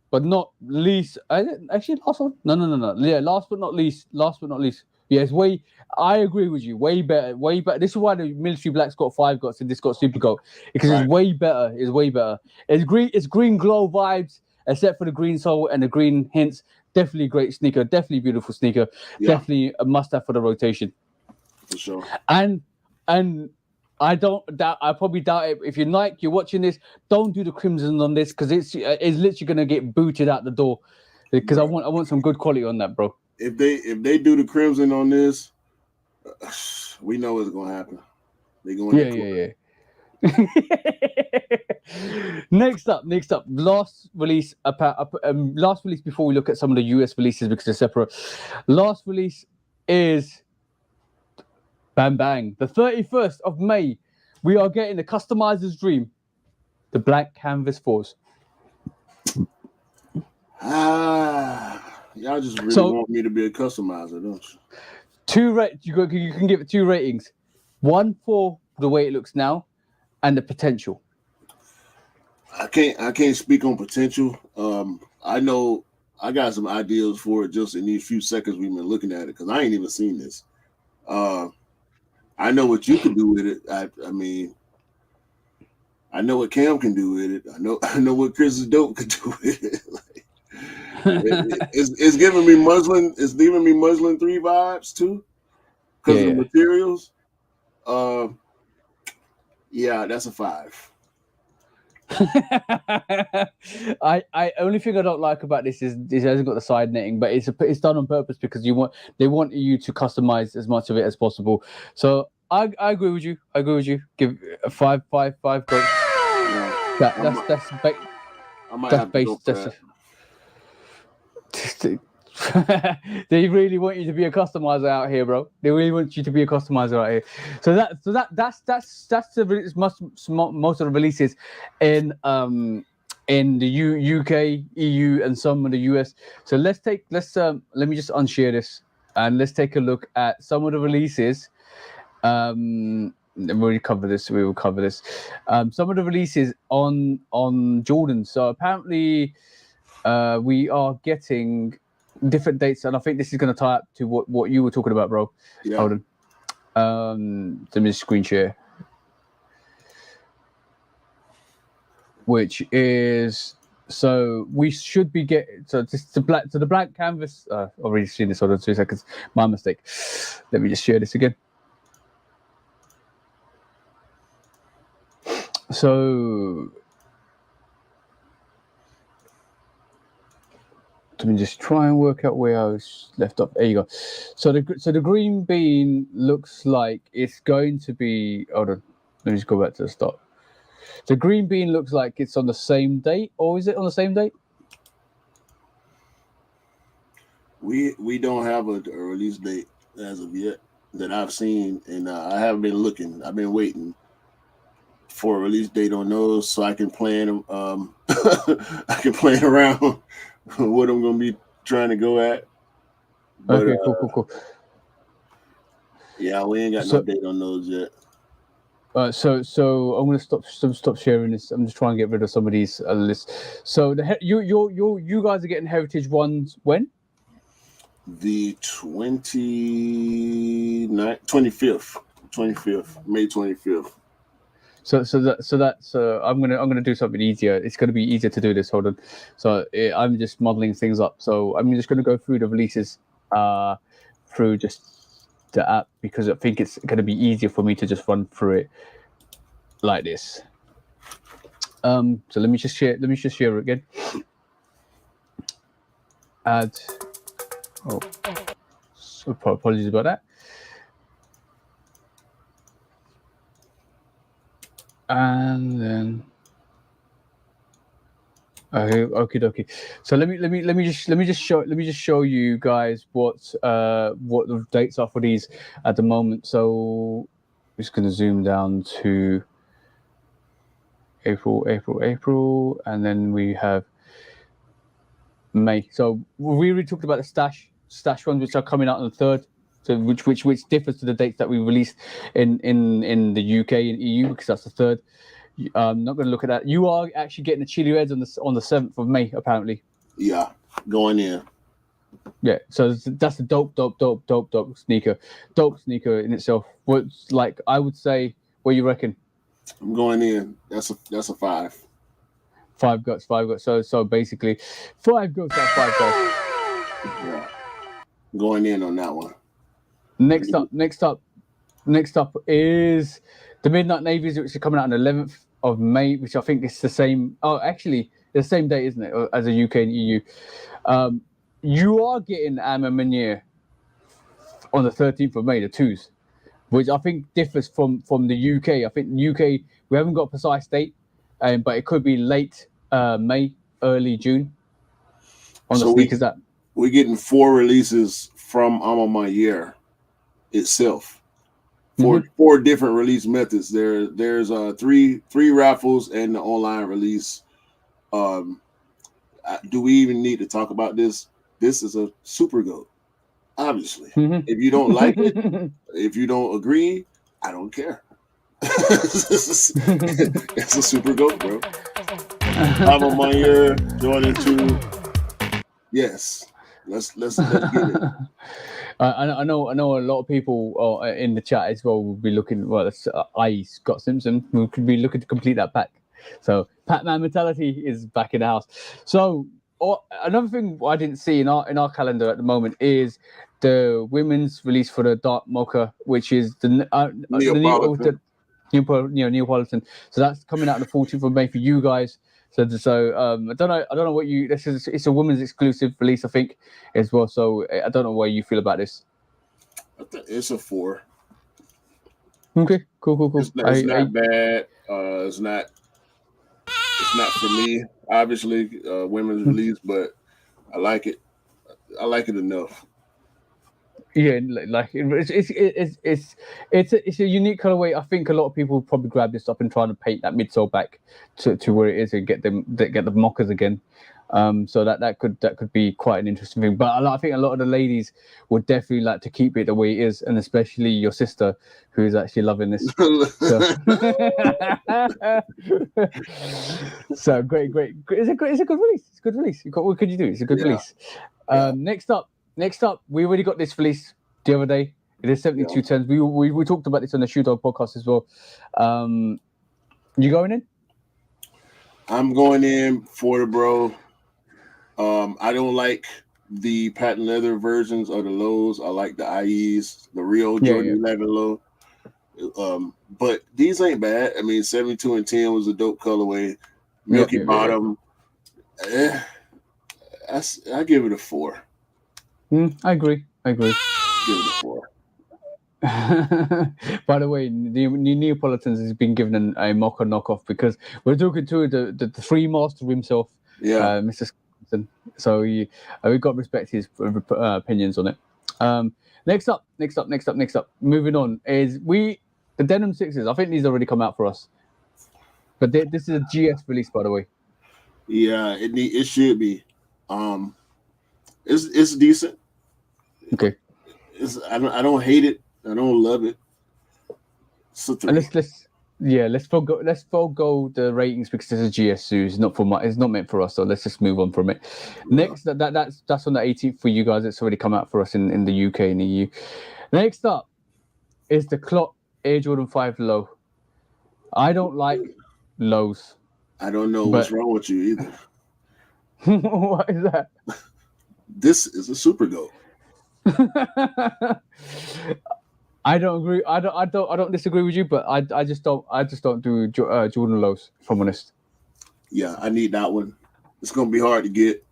but not least, last one. No. Yeah, last but not least. Yeah, I agree with you. Way better. This is why the Military Blacks got 5 gots and this got Supergo because It's way better. It's green glow vibes, except for the green sole and the green hints. Definitely great sneaker. Definitely beautiful sneaker. Yeah. Definitely a must-have for the rotation. For sure. And I probably doubt it. If you're Nike, you're watching this, don't do the crimson on this because it's literally gonna get booted out the door. Because I want some good quality on that, bro. If they do the crimson on this, we know what's gonna happen. They're going Next up, last release before we look at some of the US releases because they're separate. Last release is bang bang. The 31st of May, we are getting the customizer's dream, the black canvas 4s. Y'all just really want me to be a customizer, don't you? You can give it 2 ratings. 1 for the way it looks now, and the potential. I can't speak on potential. I know I got some ideas for it just in these few seconds we've been looking at it because I ain't even seen this. I know what you can do with it. I mean, I know what Cam can do with it. I know what Chris's dope can do with it. It's giving me muslin. It's giving me muslin 3 vibes too, because of the materials. Yeah, that's a 5. I only thing I don't like about this is it hasn't got the side netting, but it's done on purpose because they want you to customize as much of it as possible. So I agree with you. Give a 5 goats. That's based. They really want you to be a customizer out here, bro. They really want you to be a customizer out here. So that's most of the releases in the UK, EU, and some of the US. So let me just unshare this and let's take a look at some of the releases. We will cover this. Some of the releases on Jordan. So apparently, we are getting different dates, and I think this is going to tie up to what you were talking about, bro. Yeah. Hold on. Let me just screen share. Which is, so we should be getting, so just the blank canvas. I've already seen this. Hold on 2 seconds. My mistake. Let me just share this again. So let me just try and work out where I was left off. There you go. So the green bean looks like it's going to be. Hold on. Let me just go back to the start. The green bean looks like it's on the same date, or is it on the same date? We don't have a release date as of yet that I've seen, and I haven't been looking. I've been waiting for a release date on those so I can plan. I can plan around what I'm going to be trying to go at. But, okay, cool. Yeah, we ain't got no date on those yet. So I'm gonna stop sharing this. I'm just trying to get rid of some of these lists. So you guys are getting heritage ones when? The 25th, May 25th. So that's I'm gonna do something easier. It's gonna be easier to do this. Hold on. So I'm just modeling things up. So I'm just gonna go through the releases through just the app because I think it's gonna be easier for me to just run through it like this. So let me just share it again. Add. Oh, so apologies about that. And then okay. So let me just show you guys what the dates are for these at the moment. So I'm just gonna zoom down to April, and then we have May. So we already talked about the stash ones, which are coming out on the 3rd. So which differs to the dates that we released in the UK and EU because that's the 3rd. I'm not going to look at that. You are actually getting the Chili Reds on the 7th of May, apparently. Yeah, going in. Yeah, so that's a dope sneaker. Dope sneaker in itself. What's like? I would say. What do you reckon? I'm going in. That's a 5. 5 guts. So basically, 5 guts out 5 guys. Yeah. Going in on that one. Next up is the Midnight Navies, which are coming out on the 11th of May, which I think is the same. Oh, actually, it's the same date, isn't it, as the UK and EU? You are getting Amma Meunier on the 13th of May, the 2s, which I think differs from the UK. I think the UK, we haven't got a precise date, but it could be late May, early June on the sneakers that. We're getting 4 releases from Amma Meunier itself. Four different release methods. There's 3 raffles and the online release. Do we even need to talk about this? This is a Supergo, obviously. If you don't like it, if you don't agree, I don't care. It's a Supergo, bro. Amma Meunier, Jordan 2. Yes. Let's get it. I know a lot of people in the chat as well will be looking. Well, I Scott Simpson who could be looking to complete that pack. So Pac-Man mentality is back in the house. So another thing I didn't see in our calendar at the moment is the women's release for the Dark Mocha, which is the Neapolitan. So that's coming out on the 14th of May for you guys. So I don't know what you. It's a women's exclusive release, I think, as well. So I don't know what you feel about this. It's a 4. Okay, cool. It's not bad. It's not for me. Obviously, women's release, but I like it. I like it enough. Yeah, like it's a unique colorway. I think a lot of people probably grab this up and try to paint that midsole back to where it is and get the mockers again. So that could be quite an interesting thing. But I think a lot of the ladies would definitely like to keep it the way it is, and especially your sister, who is actually loving this. So, so great. It's a good release. It's a good release. What could you do? It's a good release. Next up, we already got this release the other day. It is 7210s. We talked about this on the Shoe Dog podcast as well. You going in? I'm going in for the bro. I don't like the patent leather versions of the lows. I like the IEs, the real Jordan 11 low. But these ain't bad. I mean, 72 and 10 was a dope colorway. Milky bottom. I give it a 4. I agree. Give it a 4. By the way, the Neapolitans has been given a mocha knockoff because we're talking to the three master himself, Mr. Simpson. So we got to respect his opinions on it. Next up. Moving on is the Denim Sixes. I think these already come out for us, but this is a GS release, by the way. Yeah, it should be. It's decent. Okay. I don't hate it. I don't love it. So let's forgo the ratings because this is GSU. It's not meant for us. So let's just move on from it. Next, that's on the 18th for you guys. It's already come out for us in the UK and EU. Next up is the Clot Air Jordan 5 Low. I don't like lows. I don't know what's wrong with you either. What is that? This is a Supergo. I don't agree. I don't disagree with you, but I just don't do Jordan lows, if I'm honest. Yeah, I need that one. It's gonna be hard to get.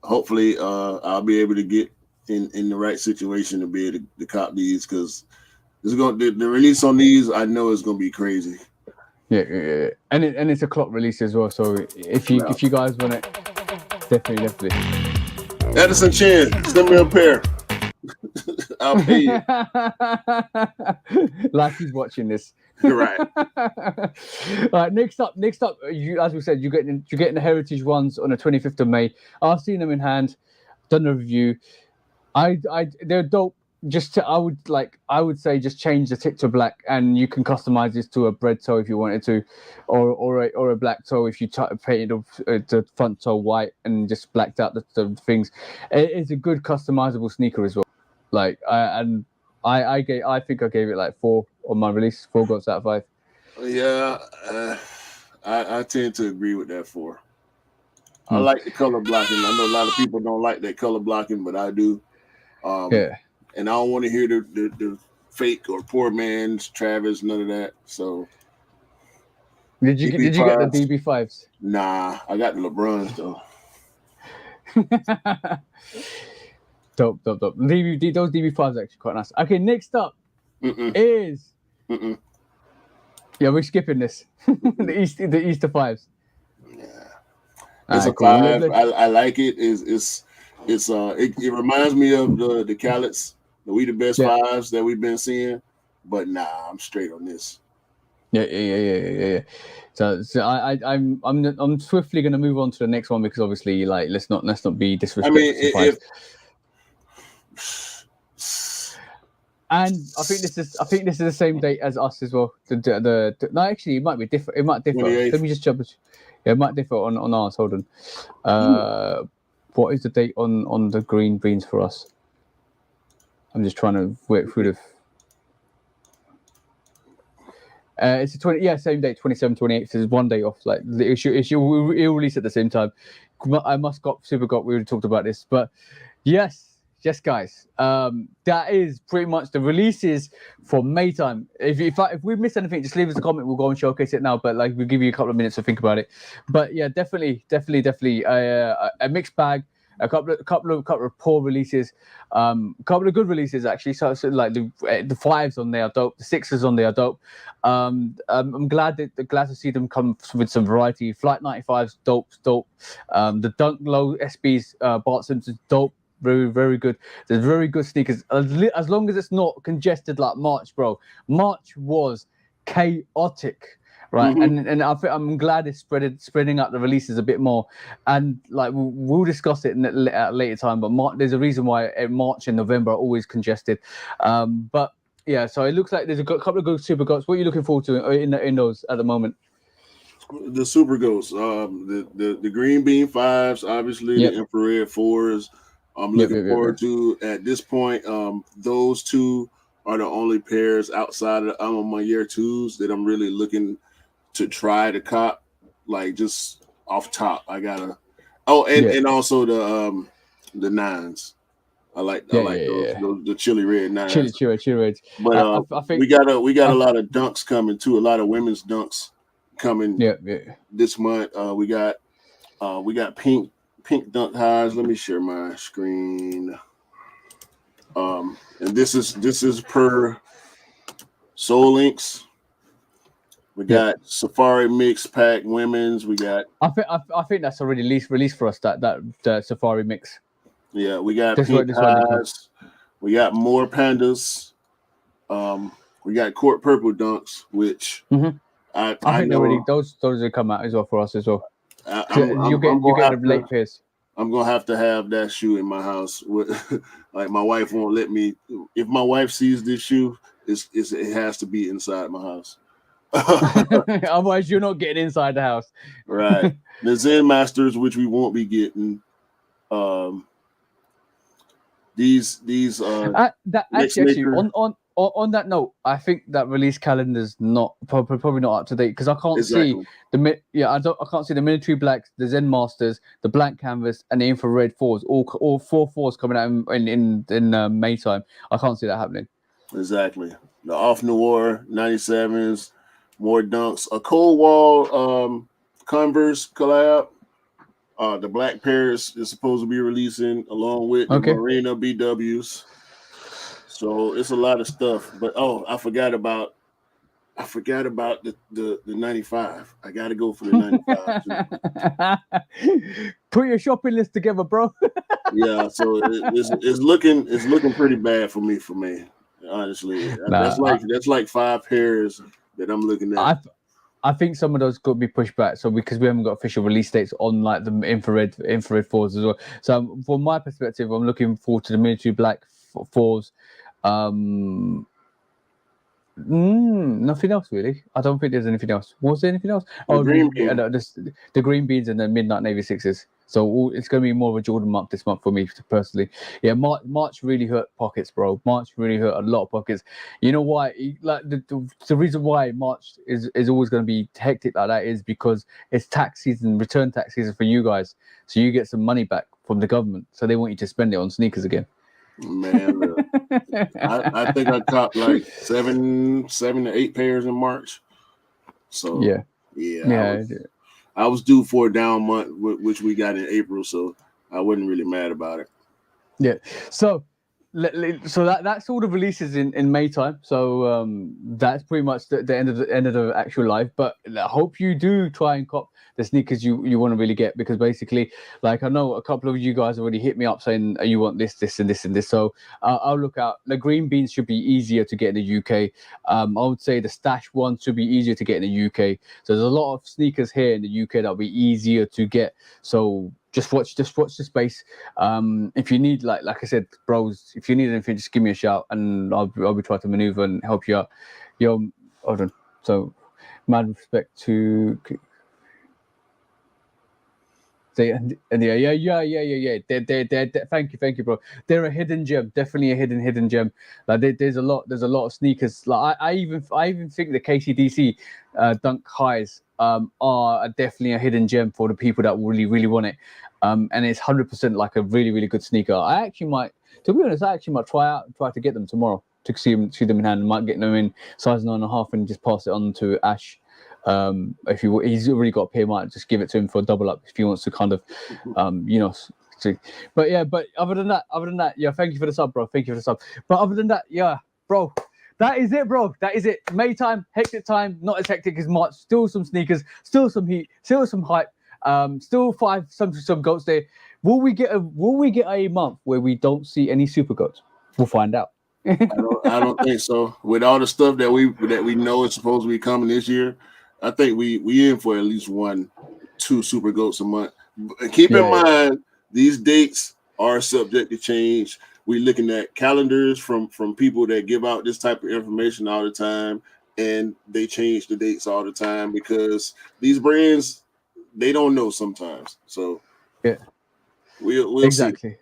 Hopefully, I'll be able to get in the right situation to be able to cop these because the release on these I know is gonna be crazy. Yeah. And it's a clock release as well. So if you guys want it, definitely. Edison Chen, send me a pair. I'll pay you. Like he's watching this. You're right. All right. Next up, as we said, you're getting the heritage ones on the 25th of May. I've seen them in hand, done a review. They're dope. I would say just change the tip to black, and you can customize this to a bread toe if you wanted to, or a black toe if you painted the front toe white and just blacked out the things. It's a good customizable sneaker as well. Like I think I gave it like 4 on my release. 4 goats out of 5. Yeah, I tend to agree with that 4. I like the color blocking. I know a lot of people don't like that color blocking, but I do. And I don't want to hear the fake or poor man's Travis, none of that. So, did you get the DB5s? Nah, I got the LeBrons though. Dope. Those DB5s are actually quite nice. Okay, next up is yeah, we're skipping this. the Easter 5s. Yeah, it's a 5. I like it. It reminds me of the Khaled's, the We the Best 5s that we've been seeing, but nah, I'm straight on this. Yeah. So I'm swiftly going to move on to the next one because obviously, like, let's not be disrespectful. I mean, and I think this is the same date as us as well. No, actually, it might be different. It might differ. 28th. Let me just jump. Yeah, it might differ on ours. Hold on. What is the date on the green beans for us? I'm just trying to work through the. It's the same date, 27th, 28th. There's 1 day off. Like it'll release at the same time. I must got Super got. We already talked about this, but yes, guys. That is pretty much the releases for May time. If we missed anything, just leave us a comment. We'll go and showcase it now. But like we'll give you a couple of minutes to think about it. But yeah, definitely a mixed bag. A couple of poor releases, a couple of good releases actually. So like the 5s on there are dope, the 6s on there are dope. I'm glad to see them come with some variety. Flight 95s, dope. The Dunk Low SBs, Bart Simpson's dope, very very good. There's very good sneakers as long as it's not congested like March, bro. March was chaotic. right? And I think I'm glad it's spreading out the releases a bit more. And like we'll discuss it at a later time. But there's a reason why March and November are always congested. But yeah, so it looks like there's a couple of good super goats. What are you looking forward to in those at the moment? The Supergos, the green bean 5s, obviously the infrared 4s. I'm looking forward to at this point. Those two are the only pairs outside of I'm on my year 2s that I'm really looking to try to cop, like just off top. I gotta. Oh, and also the 9s. I like those the chili red 9s. Chili reds. But I think we got a lot of dunks coming too. A lot of women's dunks coming. This month. We got pink dunk highs. Let me share my screen. And this is per Soul Links. We got Safari Mix Pack women's. We got. I think that's already released for us. That Safari Mix. Yeah, we got pink highs. We got more pandas. We got court purple dunks, which I think know those will come out as well for us as well. You get a late pace. I'm gonna have to have that shoe in my house. Like my wife won't let me. If my wife sees this shoe, it has to be inside my house. Otherwise, you're not getting inside the house. Right. The Zen Masters, which we won't be getting. These actually on that note, I think that release calendar's not probably not up to date because I can't see I can't see the military blacks, the Zen Masters, the blank canvas, and the infrared 4s. All 4 4s coming out in May time. I can't see that happening. Exactly. The Off Noir 97s, more dunks, a Cold Wall Converse collab. The black pairs is supposed to be releasing along with the Marina BWs. So it's a lot of stuff. But I forgot about the 95. I gotta go for the 95. Put your shopping list together, bro. Yeah, so it's looking pretty bad for me. Honestly. That's like 5 pairs that I'm looking at. I think some of those could be pushed back, so because we haven't got official release dates on like the infrared 4s as well. So from my perspective, I'm looking forward to the military black 4s. Nothing else really. I don't think there's anything else. Was there anything else? The green beans and the midnight navy 6s. So it's going to be more of a Jordan month this month for me personally. Yeah, March really hurt pockets, bro. March really hurt a lot of pockets. You know why? Like the reason why March is always going to be hectic like that is because it's tax season, return tax season for you guys. So you get some money back from the government. So they want you to spend it on sneakers again. Man, look, I think I copped like 7 to 8 pairs in March. So yeah. I was due for a down month, which we got in April, so I wasn't really mad about it. Yeah. So that's all the releases in May time. So that's pretty much the end of the actual live. But I hope you do try and cop the sneakers you want to really get, because basically, like I know a couple of you guys already hit me up saying you want this, and this, and this. So I'll look out. The green beans should be easier to get in the UK. I would say the stash one should be easier to get in the UK. So there's a lot of sneakers here in the UK that'll be easier to get. So just watch the space. If you need, like I said, bros, if you need anything, just give me a shout and I'll be trying to maneuver and help you out. Hold on. So, mad respect to. Yeah. Thank you, bro. They're a hidden gem, definitely a hidden gem. Like there's a lot of sneakers. Like I even think the KCDC dunk highs are definitely a hidden gem for the people that really, really want it. And it's 100% like a really, really good sneaker. I actually might try to get them tomorrow to see them in hand. I might get them in size 9.5 and just pass it on to Ash. If he's already got a pair, might just give it to him for a double up if he wants to kind of, see. But other than that, yeah, thank you for the sub, bro. Thank you for the sub. But other than that, yeah, bro, that is it, bro. That is it. May time, hectic time, not as hectic as March. Still some sneakers, still some heat, still some hype. Still some goats there. Will we get a month where we don't see any super goats? We'll find out. I don't think so. With all the stuff that we know is supposed to be coming this year, I think we in for at least 1-2 Super Goats a month. Keep in mind, these dates are subject to change. We're looking at calendars from people that give out this type of information all the time, and they change the dates all the time because these brands, they don't know sometimes. So we'll see.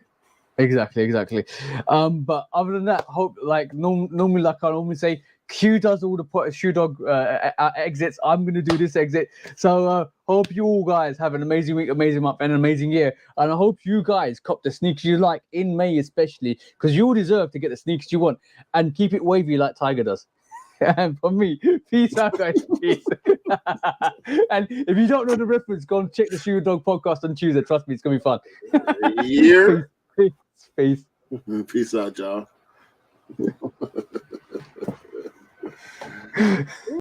Exactly. But other than that, hope like normally, like I normally say, Q does all the shoe dog exits. I'm gonna do this exit. So hope you all guys have an amazing week, amazing month, and an amazing year. And I hope you guys cop the sneakers you like in May, especially because you all deserve to get the sneakers you want, and keep it wavy like Tiger does. And for me, peace out, guys. Peace. And if you don't know the reference, go and check the Shoe Dog podcast on Tuesday. Trust me, it's gonna be fun. Peace. Peace out, y'all.